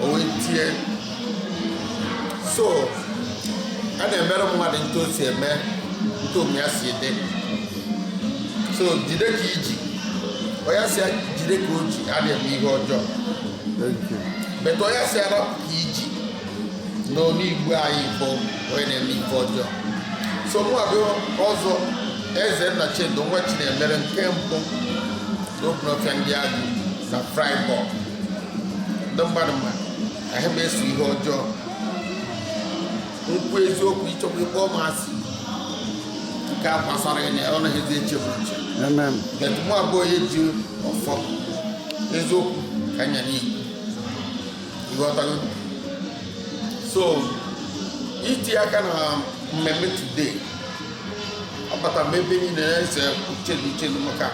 O wee tie. So a na-emere mmadụ ntu o si eme ntu omu ya si ede. So jide ka iji onye si jide ka o ji a na-eme ihe ọjọọ. But onye si arapụ ka iji n'onu Igbo anyị bụ onye na-eme ihe ọjọọ. So mụ abịa ọzọ eze nna Chedo nwa Chinemere nke mbụ n'Opunofia ndị Agụ na Freiburg. Ndị mmadụ ma ahụ m eso ihe ọjọọ. Nkwu eziokwu ịchọkwa ịkpọ m asị nke a gbasara ya na ọ naghịzi echebụ uche. But mụ abụọ ya ji ọfọ eziokwu ka anya n'igwe ịghọtago. So iti aka na mmemme today ọ bata m ebe niile na-ese uchelu maka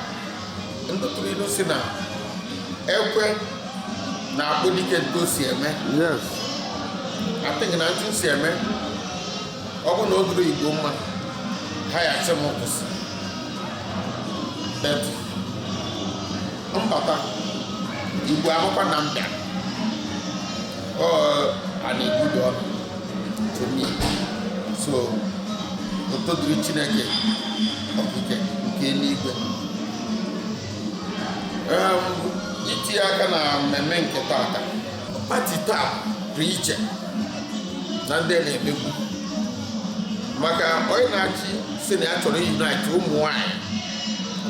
ndị tụrụ ilu si na ekwe na-akpụ dike ntu o si eme. Atịghị na ntụ si eme ọ bụ na o duru Igbo mma ha ya asị m kwụsị. Bet mbata Igbo amakwa na mbịa a na-ebudo ọnụ to me. So ụtọ dịrị Chineke okike nke eluigwe. Itinye aka na mmemme nke taata pati taa pụrụ iche na ndị na-emegbu maka onye na-achị si na ya chọrọ unite ụmụ nwanyị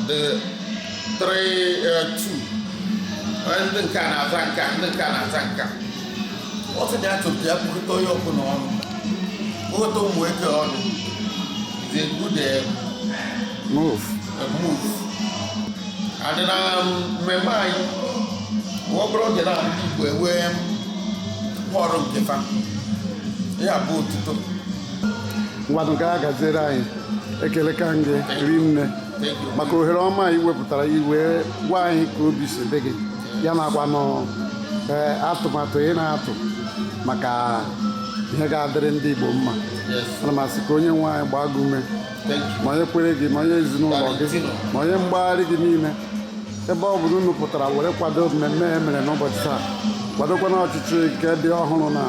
the 3-2 ndị nke a na-aza nka ndị nke a na-aza nka. Ọ sị na ya chọrọ ya kpụkọta onye ọbụla ọnụ kpụkọta ụmụ nwoke ọnụ. It's a good move. And na mmemme anyị ọ bụrụ oge na ndị Igbo enwee ọrụ nke fa ya bụ otuto. Ngwanụ ka a gaziere anyị ekele ka m gị rinne maka ohere ọma anyị wepụtara iwe gwa anyị ka obi si dị gị ya nakwa nọ atụmatụ ị na-atụ maka ihe ga-adịrị ndị Igbo mma. Ana m asị ka onye nwe anyị gbaa gị ume ma onye kwere gị ma onye ezinụlọ gị ma onye mgbagharị gị niile ebe ọ bụrụ unu pụtara were kwado mmemme e mere n'ụbọchị taa, kwadokwana ọchịchị nke dị ọhụrụ na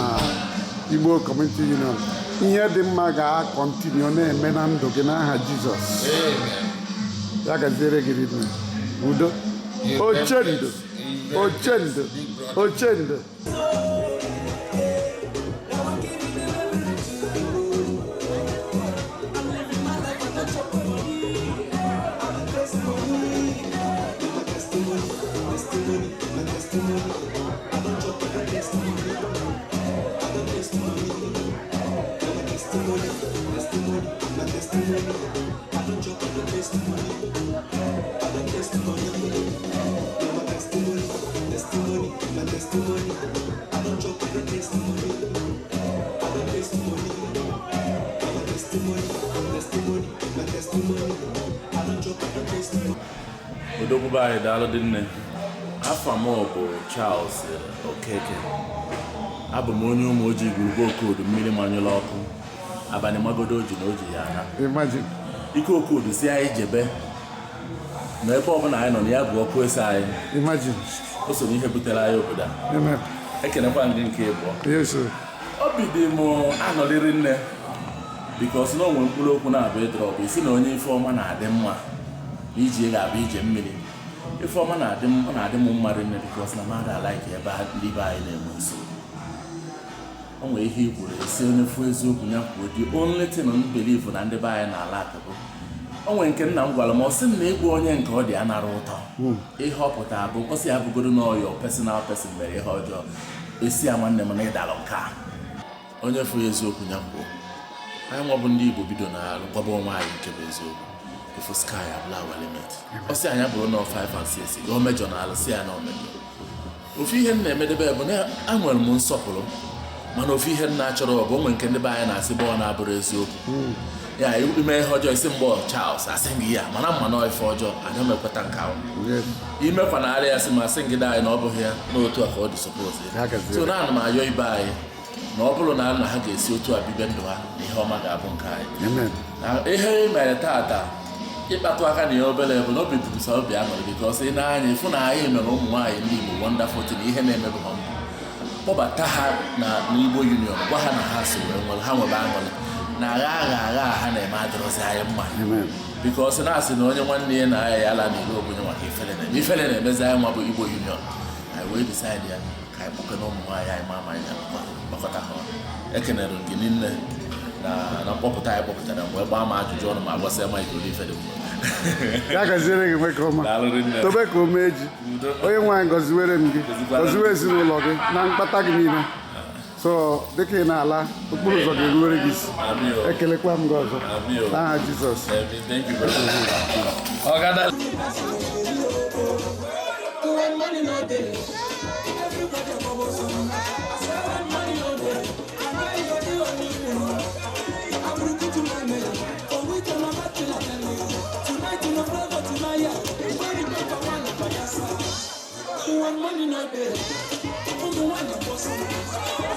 Igbo Community Union. Ihe dị mma ga-akọntinu na-eme na ndụ gị n'aha Jizọs. Ya gaziere gị rinne. Udo. Ochendo. Ochendo. Ochendo. Testimony, I don't jump at the testimony. Igbo be anyị daalụ dị nne. Afọ m bụ Charles Okeke. Abụ m onye ụmụ ojii gburugburu Okodu mmiri manyụrụ ọkụ. Abalị magodo oji na oji ya na. Imagine. Ike Okodu si anyị jebe. Na ebe ọbụla anyị nọ na ya bụ ọkụ esi anyị. Imagine. O so n'ihe butere anyị obodo a. Amen. Ekenekwa ndị nke ịbụọ. Yes, sir. Obi dị m aṅụrịrị nne. Because na onwe mkpụrụ okwu na-abụ ịdrọpụ isi na onye ife ọma na-adị mma iji ga-abụ ije mmiri. Ife ọma na-adị m mma rinne because na mmadụ alaiki ebe ndị be anyị na-enwe nsogbu. O nwere ihe ikwuru esi onye fụ eziokwu ya kwuo the only thing m believe na ndị be anyị na-ala akụkụ. O nwere nke nna m gwara m ọ sị m na ịgwa onye nke ọ dị anara ụtọ. Ihe ọ pụtara bụ ọ sị ya bụgoro n'ọyọ personal person mere ihe ọjọọ. Esi ya nwanne m na ịdalụ nke a. Onye fụ eziokwu ya kwuo. Anyị nwa bụ ndị Igbo bido na alụkwaba onwe anyị nke bụ eziokwu. Ifu sky abụla our limit. Ọ sị anyị bụrụ na 5 and 6 o mejọ na alụsị ya na omejọ. Ofu ihe m na-emedebe bụ na enwere m nsọpụrụ mana ofu ihe m na-achọrọ bụ onwe nke ndị be anyị na-asị bụ ọ na-abụrụ eziokwu. Ya ime ihe ọjọọ isi mgbọ Charles asị gị ya mana mma na ife ọjọọ aga m ekweta nke ahụ. Imekwa na arịa asị ma asị gị anyị na ọ bụghị ya n'otu a ka ọ dị suppose. So na ana m ayọ ibe anyị na ọ bụrụ na ha ga-esi otu a bibe ndụ ha na ihe ọma ga-abụ nke anyị. Ihe mere tata ịkpatụ aka na ihe obere bụ na obi bụbụsa obi aṅụrị because ị na-anya ịfụ na anyị mere ụmụ nwaanyị ndị Igbo wonderful na ihe na-emebu ha kpọbata ha na Igbo Union gwa ha na ha so wee nwere ha nwebe aṅụrị na agha ha na-eme adịrọzi anyị mma because na-asị na onye nwanne ya na aya ya ala n'ile obodo maka ifele na-emezi anyị nwa bụ Igbo Union anyị wee decide ya ka anyị kpọkọ na ụmụ nwaanyị anyị ma anyị gbakọta ha. Ekenere gị niile na mkpọpụta anyị kpọpụtara mgbe gbaa m ajụjụ ọnụ ma gbasịa ma ikoro ife dị mma. Ya gaziere gị nwe ka ọma. Tobe ka ome eji. Onye nwaanyị gọziwere m gị gọziwe ezinụlọ gị na mkpata gị niile. So dịka ị na-ala okpuru ụzọ ga-eruwere gị isi. Ekelekwa m gị ọzọ n'aha Jizọs. When money not there, I'm the one that was on.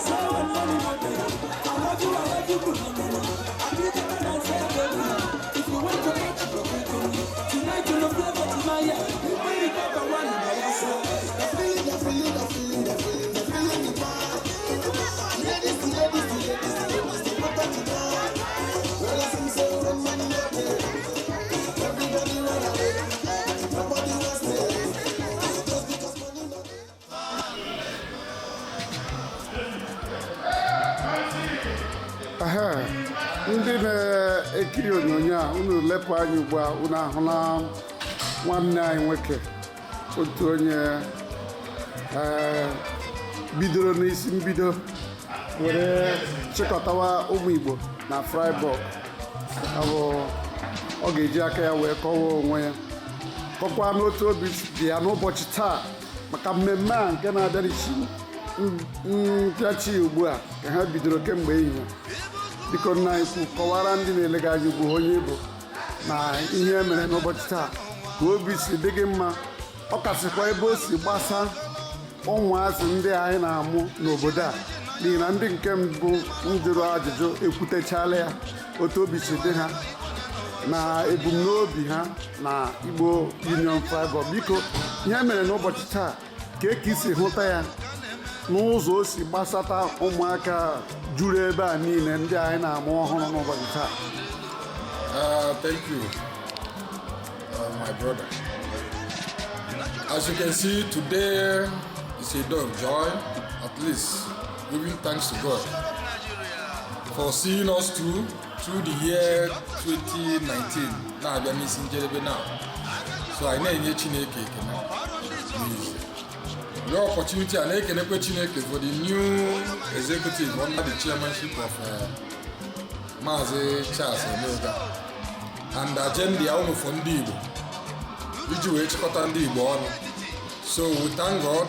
So when money not there, I love you, I need to dance baby. If you want to catch your breath, tonight you're not flavor to my yard. You bring it up and run by yourself. The feeling is bad. Ladies, well, I think so when money not there. Everybody run away. Nobody wants to. Ndị na-ekiri onyonyo a unu lepụ anya ugbu a unu ahụla nwanne anyị nwoke otu onye bidoro n'isi mbido were chịkọtawa ụmụ Igbo na Freiburg. Ọ ga-eji aka ya wee kọwaa onwe ya kọkwa n'otu obi dị ya n'ụbọchị taa maka mmemme a nke na-abịarịchi mpịachi ugbu a ka ha bidoro kemgbe ehihie. Biko nna ikwu kọwara ndị na-elega anya ugbu onye Igbo na ihe mere n'ụbọchị taa ka obi si dị gị mma ọ kasịkwa ebe o si gbasa ụmụazị ndị anyị na-amụ n'obodo a n'ihi na ndị nke mbụ m jụrụ ajụjụ ekwutechala ya otu obi si dị ha na ebumnobi ha na Igbo Union Freiburg. Biko ihe mere n'ụbọchị taa ka isi hụta ya n'ụzọ o si gbasata ụmụaka juru ebe a niile ndị anyị na-amụ ọhụrụ n'ụbọchị taa. Thank you, my brother. As you can see, today is a day of joy, at least giving thanks to God for seeing us through the year 2019. Now we are missing Jerebe now. So I know you Chineke the opportunity and Chineke for the new executive under the chairmanship of Mazi Charles Emega and the agenda of ndị Igbo iji wee chịkọta ndị Igbo ọnụ. So we thank God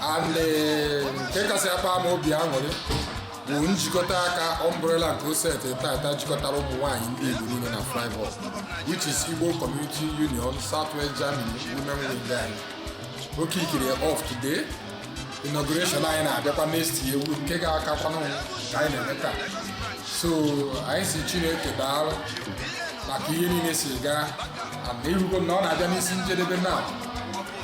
and nke kasị akpa ama obi aṅụrị bụ njikọta aka umbrella nke oseti tata jikọtara ụmụ nwaanyị ndị Igbo niile na Freiburg, which is Igbo Community Union Southwest Germany Women Wing anyị. Oke ikiri off today. Inauguration anyị na-abịakwa next year nke ga-akakwanụ ka anyị na-eme taa. So anyị si Chineke daalụ maka ihe niile si gaa na irugo na ọ na-abịa n'isi njedebe na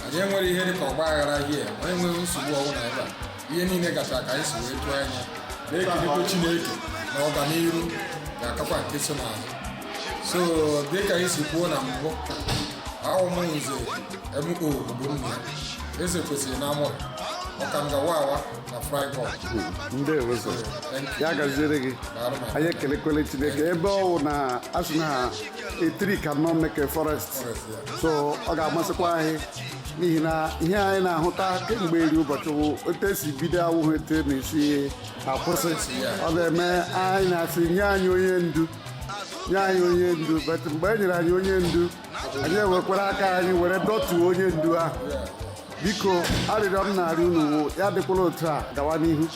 anyị enwere ihe dịka ọgba aghara hie onye nwere nsogbu ọbụla ebe a ihe niile gacha ka anyị si wee tụọ anya na-ekelekwa Chineke na ọganihu ga-akakwa nke so n'azụ. So dịka anyị si kwuo na mbụ ahụmụnze MO bụ nna ya eze kwesịrị na amụrụ ọkangawawa na Freiburg. Ndewo ya gaziere gị anyị ekelekwele Chineke ebe ọwụ na asị na ha etiri ka nọ meke forest so ọ ga-amasịkwa anyị n'ihi na ihe anyị na-ahụta kemgbe iri ụbọchị wụ otu esi bido awụghị etu na-esi akwụsị ọ na-eme anyị na-asị nye anyị onye ndu but mgbe e nyere anyị onye ndu anyị ewekwara aka anyị were dọtuo onye ndu ahụ. Biko arịrịọ m na-arịọ unu ya dịkwala otu a gawa n'ihu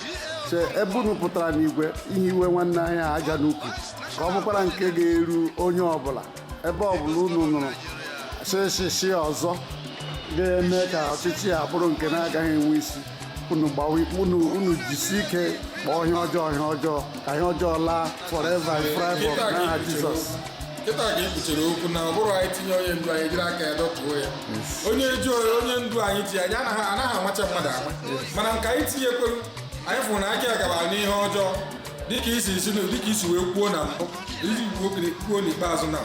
ebe unu pụtara n'igwe ihe iwe nwanne anyị aja n'ukwu ka ọ bụkwara nke ga-eru onye ọbụla ebe ọbụla unu nụrụ shịshị ọzọ ga-eme ka ọchịchị a bụrụ nke na-agaghị enwe isi unu jisi ike kpọọ ihe ọjọọ ka ihe ọjọọ laa forever in Freiburg n'aha Jizọs. Kịta ka i kpuchiri okwu na ọ bụrụ anyị tinye onye ndu anyị jiri aka ya dọtuo ya onye ndu anyị tinye anyị anaghị amacha mmadụ ama mana nke anyị tinyekwelu anyị fụrụ na aka ya gabara n'ihe ọjọọ dịka isi wee kwuo na mbụ iji kwuo n'ikpeazụ na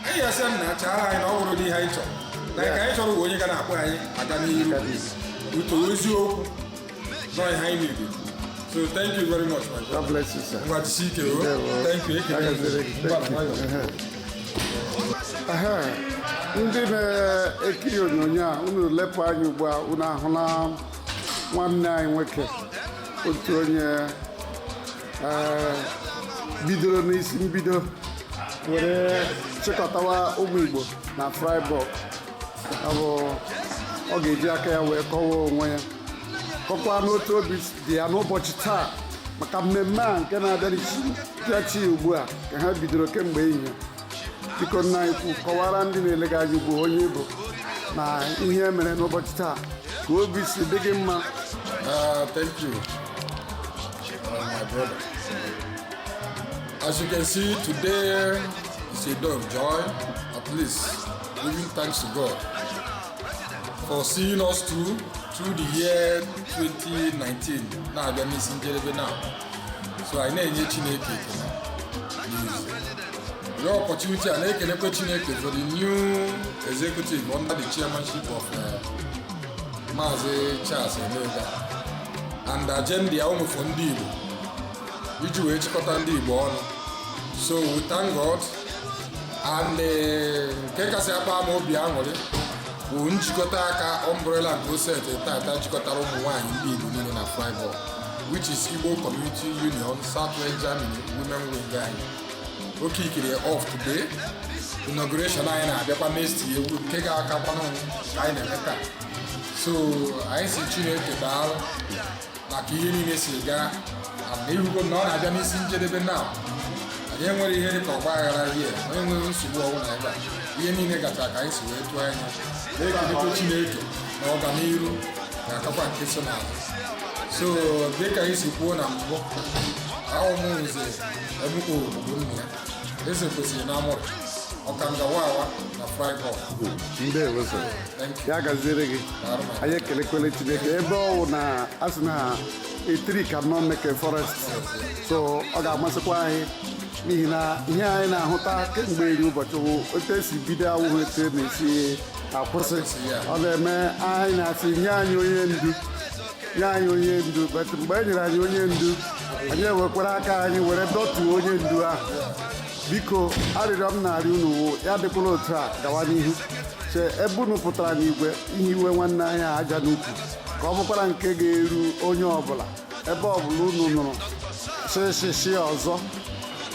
anyị gasị na chara anyị na ọ bụrụ dị ihe anyị chọrọ na nke anyị chọrọ bụ onye ga na-akpọ anyị aga n'ihu uto eziokwu nọ ihe anyị na-ebi. So thank you very much, my God bless you, sir. Thank you. Ndị na-ekiri onyonyo a unu lepụ anya ugbu a unu ahụla nwanne anyị nwoke otu onye bidoro n'isi mbido were chịkọtawa ụmụ Igbo na Freiburg. Ọ ga-eji aka ya wee kọwaa onwe ya kọkwa n'otu obi dị ya n'ụbọchị taa maka mmemme a nke na-abịachi ugbu a ka ha bidoro kemgbe ehihie. Biko nna anyị kọwara ndị na-elega anyị ugbu onye Igbo na ihe mere n'ụbọchị taa ka obi si dị gị mma. Thank you, my brother. As you can see, today is a day of joy, at least giving thanks to God for seeing us through the year 2019 na-abịa n'isi njedebe now. So anyị na-enye Chineke ekele the opportunity a na-ekelekwe Chineke for the new executive under the chairmanship of Maazị Charles Emega and agenda ụmụfọ ndị Igbo iji wee chịkọta ndị Igbo ọnụ. So we thank God and nke kasị akpa ama obi aṅụrị bụ njikọta aka umbrella nke oseti tata jikọtara ụmụ nwaanyị ndị Igbo niile na Freiburg, which is Igbo Community Union Southwest Germany Women Wing anyị. Oke ikiri off today. Inauguration anyị na-abịakwa next year nke ga-akakwanụ ka anyị na-eme taa. So anyị si Chineke daalụ maka ihe niile si gaa na irugo na ọ na-abịa n'isi njedebe na anyị enwere ihe dịka ọgba aghara hie onye nwere nsogbu ọbụla ebe a ihe niile gacha ka anyị si wee tụọ anya na-ekelekwa Chineke na ọganihu ga-akakwa nke so n'azụ. So dịka anyị si kwuo na mbụ ahụmụnze MO bụ nna ya eze kwesịrị na amụrụ ọkangawawa na Freiburg. Ndewo ya gaziere gị anyị ekelekwele Chineke ebe ọwụ na asị na ha etiri ka nọ meke forest so ọ ga-amasịkwa anyị n'ihi na ihe anyị na-ahụta kemgbe iri ụbọchị wụ otu esi bido awụghị etu na-esi akwụsị ọ na-eme anyị na-asị nye anyị onye ndu but mgbe e nyere anyị onye ndu anyị ewekwara aka anyị were dọtuo onye ndu ahụ. Biko arịrịọ m na-arịọ unu ya dịkwala otu a gawa n'ihu ebe unu pụtara n'igwe ihe iwe nwanne anyị aja n'ukwu ka ọ bụkwara nke ga-eru onye ọbụla ebe ọbụla unu nụrụ shịshị ọzọ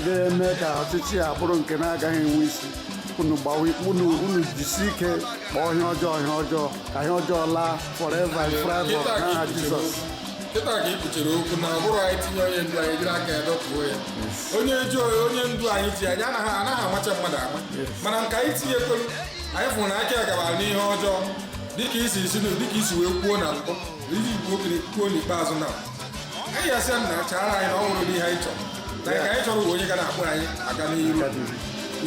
ga-eme ka ọchịchị a bụrụ nke na-agaghị enwe isi unu jisi ike kpọọ ihe ọjọọ ka ihe ọjọọ laa forever in Freiburg n'aha Jizọs. kịta ka ị kpuchiri okwu na ọ bụrụ anyị tinye onye ndu anyị jiri aka ya dọpụo ya onye ndu anyị ji anyị anaghị amacha mmadụ ama mana nke anyị tinyekwelu anyị fụrụ na aka ya gabara n'ihe ọjọọ dịka isi wee kwuo na mbụ iji kwuo n'ikpeazụ na anyị ya sịa na chara anyị na ọ nwụrụ n'ihe anyị chọrọ na nke anyị chọrọ bụ onye ga na-akpụ anyị aga n'ihu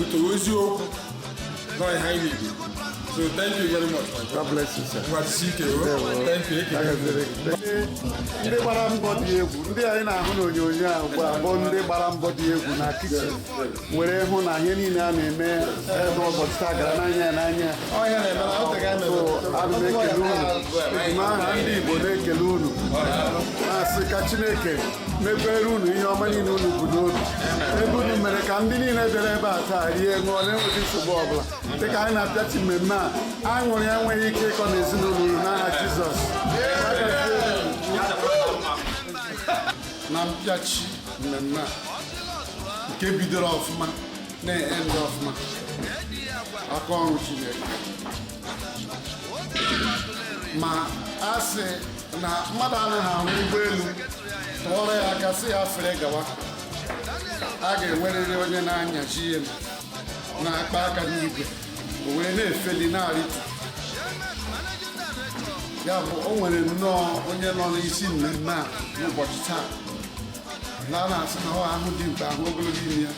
uto eziokwu nọ ihe anyị na-ebi. So thank you very much. God bless you, sir. Thank you. Ndị gbara mbọ dị egwu ndị anyị na-ahụ n'onyonyo a ugbu a bụ ndị gbara mbọ dị egwu na kichin were hụ na ihe niile a na-eme n'ụbọchị taa gara n'anya n'anya. Ana m ekele unu aha ndị Igbo na-ekele unu na-asị ka Chineke mekwere unu ihe ọma niile unu bụ n'obi ebe unu mere ka ndị niile bịara ebe a taa rie ṅụọ na-enweghị nsogbu ọbụla dịka anyị na-apịachi mmemme a aṅụrị enweghị ike ịkọ n'ezinụlọ unu n'aha Jizọs. Na mpịachi mmemme a nke bidoro ọfụma na-ende ọfụma aka ọrụ Chineke ma a sị na mmadụ anaghị ahụ ụgbọelu tụọrọ ya aka sị ya fere gawa a ga-enwerịrị onye na-anyachi ihe na-akpa aka n'igwe o wee na-efeli na-arịtu ya bụ o nwere nnọọ onye nọ n'isi mmemme a n'ụbọchị taa na a na-asị na ahụ dị mkpa ahụ ogologo ime ya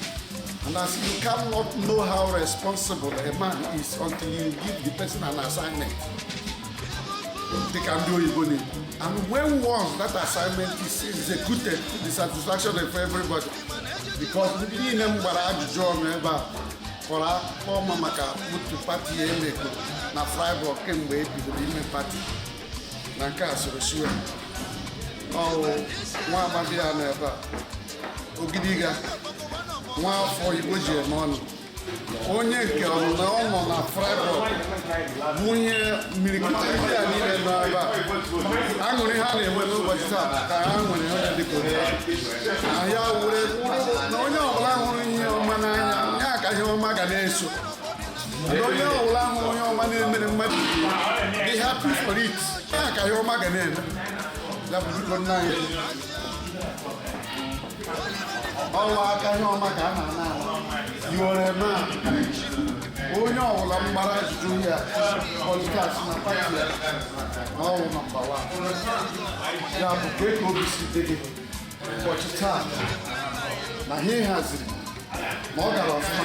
and as you cannot know how responsible a man is until you give the person an assignment dịka ndị oyibo na-ekwu and when once that assignment is executed to the satisfaction of everybody because ndị niile m gbara ajụjụ ọnụ ebe a kọrọ akụkọ ọma maka otu pati ya emekọ na Freiburg kemgbe e bidoro ime pati na nke a soro shiwe ọwụ nwa amadi ya nọ ebe a Ogidiga nwa afọ Igbo ji eme ọnụ onye nke ọnụna ọ nọ na Freiburg nwunye mirikiti ndị a niile nọ ebe a aṅụrị ha na-enwe n'ụbọchị taa ka ha nwere onye dịka na ya were na onye ọbụla hụrụ ihe ọma n'anya ya ka ihe ọma ga na-eso na onye ọbụla hụrụ onye ọma na-emere mmadụ dị happy for it ya ka ihe ọma ga na-eme ya bụ biko nna anyị ọwa aka ihe ọma ka a na-ana yiwere na onye ọbụla mgbara ajụjụ ya pọlikas na pati ya na ọwụ nọmba 1 ya bụ ka obi si dị gị ụbọchị taa na ihe haziri ma ọ gara ọfụma.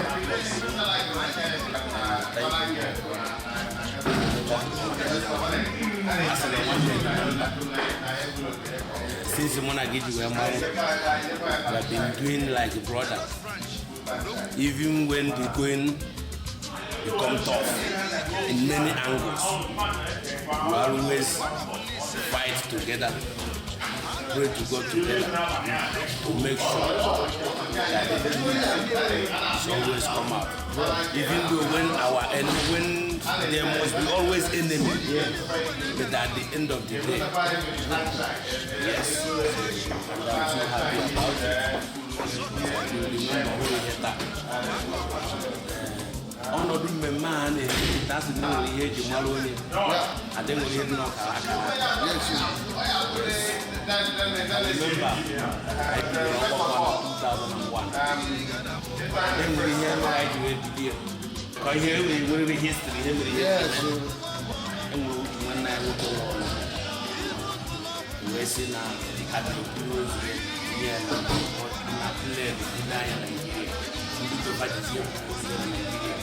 Since Monagiji were married, we have been doing like brothers. Even when the going become tough in many angles, we always fight together, pray to God together to make sure that the truth always come out. Even though when there must be always enemy, but at the end of the day, yes, I'm so happy about it. You remember who you hit ọnọdụ mmemme a na-ete asị na nwere ihe eji mara onye adị nwere ihe dị n'ọkara aka remember I bidoro ọgbakọ na 2001 enwere ihe mere anyị ji wee bilie ka ihe enwere history ihe mere ihe enwere otu nwanne anyị nwoke ụlọ wee sị na adịrịkwuru ozu nye na pled ndị anya Naijiria ndị tobajizie ozi na Naijiria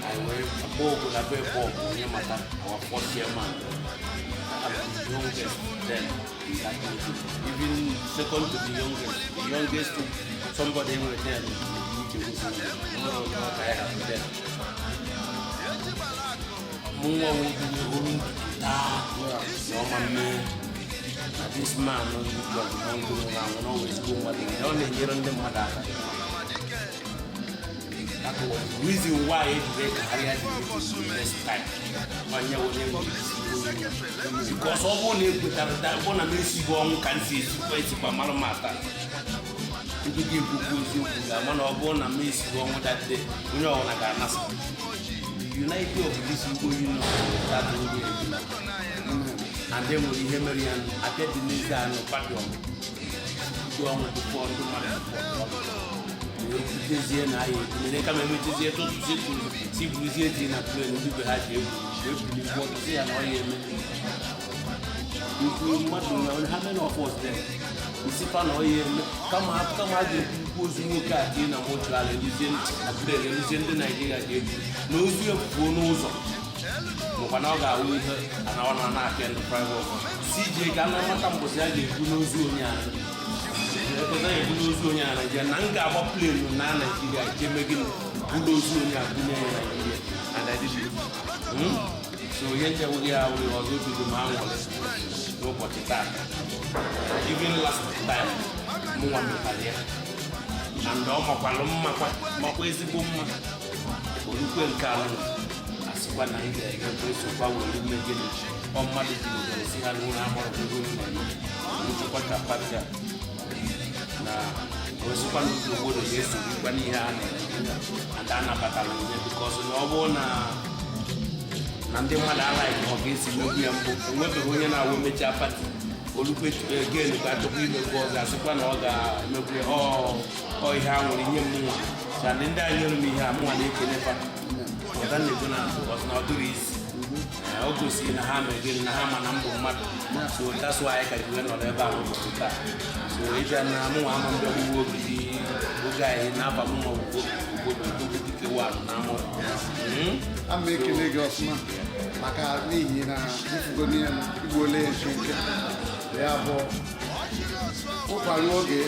I will go to the paper in Yamata or 4th year man. The youngest then, even second to the youngest to somebody in return. No, I have then. More will be willing to this man, not always go, but they only hear on them. That was the reason why they carried the next time. Because all one that one amazing one can see is by Malamata. You give you one of one amazing one that day. You know, like a master. The unity of this, you know, that will be and then we hear Marian at the Nizan or Patron. Go on with the phone to my here and I come and meet here to see Brazil in a plane to be happy. We want to see an oil. You must know how many of us there. You see, come out, who's new cat in a hotel and using the Nigeria. No, you have no. Mopanaga with her and our Nana and the private CJ Ganamatam was a Gunozunia. Gunozunia and Nanga plane with Nana, Jimmy Gunozunia, and I did it. So, yet we are going to the mountain. Nobody that. Even last time, Muamitalia and Omapaloma, Makwezi Buma, Uluku Carlo. When I get a power, you make it on my see how I'm to put a pattern. Now, was one of the water yesterday when he had and Anna Battalion because no one and they want to like against the Nubian book. What the women are women chapat or look again got to be because as one order, maybe all how will you and then I knew me have one never. Then the was not too easy. I also see in a hammer again, a hammer number. So that's why I can do whatever I want to that. So if I'm who will be the guy in Napa, I'm making a girl's man. Macaroni in a Niconian, Igbo, therefore, Opaloge,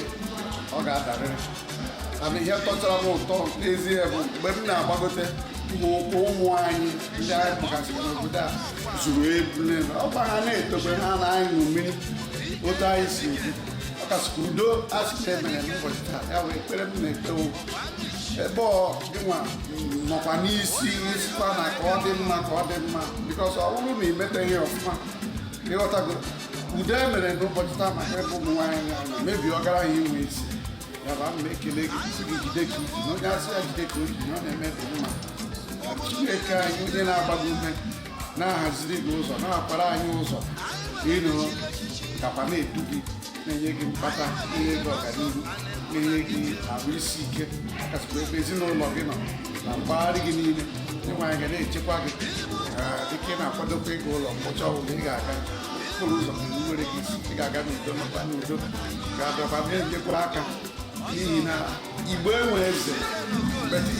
or Gather. I mean, here, Total, easy, but now, Bagote. Ụmụ anyị ndị anyị kpọgasịrị n'obodo a zuru ebu ọgba ha na-etobe ha na-anyụ mmiri otu anyị si ebi ọkasịkwa udo asịsị emere n'ụbọchị taa ya wee ekpere m na-ekpewo ebe dịnwa nọkwa n'isi isikwa na ka ọ dị mma bikọs ọ bụrụ na imeteghị ọfụma ịghọtago udo emere n'ụbọchị taa maka ebe ụmụ nwaanyị mebi ọgara ha inwe isi ya bụ ama ekele gị isi gị jide ka iji na onye asị ya jide ka o ji na ọ na-emebi mma Chineke anyị onye na-agbago ume na-ahaziri gị ụzọ na-akwara anyị ụzọ ịnụrụ kakwa na-edu gị na-enye gị mkpata na-enye gị ọganihu na-enye gị ahụ isi ike akasịkwa ebe ezinụlọ gị nọ na mpaghara gị niile ịnwe anyị ga na-echekwa gị dịka ị na-akwadokwa ịga ụlọ mkpọcha ọbụla ị ga-aga okporo ụzọ nwere gị isi ị ga-aga n'udo nakwa n'udo ga-abịakwa na-enyekwara aka n'ihi na Igbo enwere eze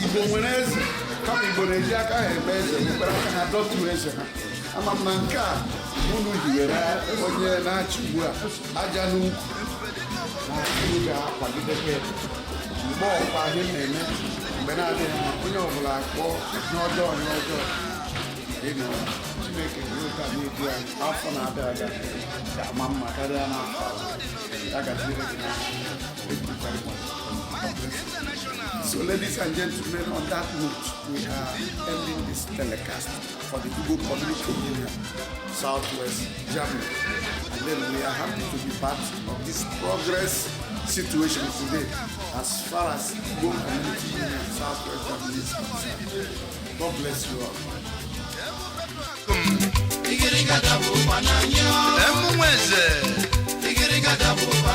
Igbo nwere eze kama Igbo na-eji aka ha eme eze nwekwara aka ha dọtuo eze ha ama m na nke a unu hiwere onye na-achị ugbu a aja n'ukwu na unu ga-akwagidekwa mgbe ọkwa ihe na-eme mgbe na-adịghị mma onye ọbụla akpọ n'ọjọọ ịnụ Chineke ka na-edu anyị afọ na-abịa aga ga-ama mma karịa n'afọ ya gaziri gị na So, ladies and gentlemen, on that note, we are ending this telecast for the Igbo Community Union, Southwest Germany. And then we are happy to be part of this progress situation today as far as Igbo Community Union, Southwest Germany is concerned. God bless you all. Igirigadabu bananyo. Emumweze. Igirigadabu bananyo.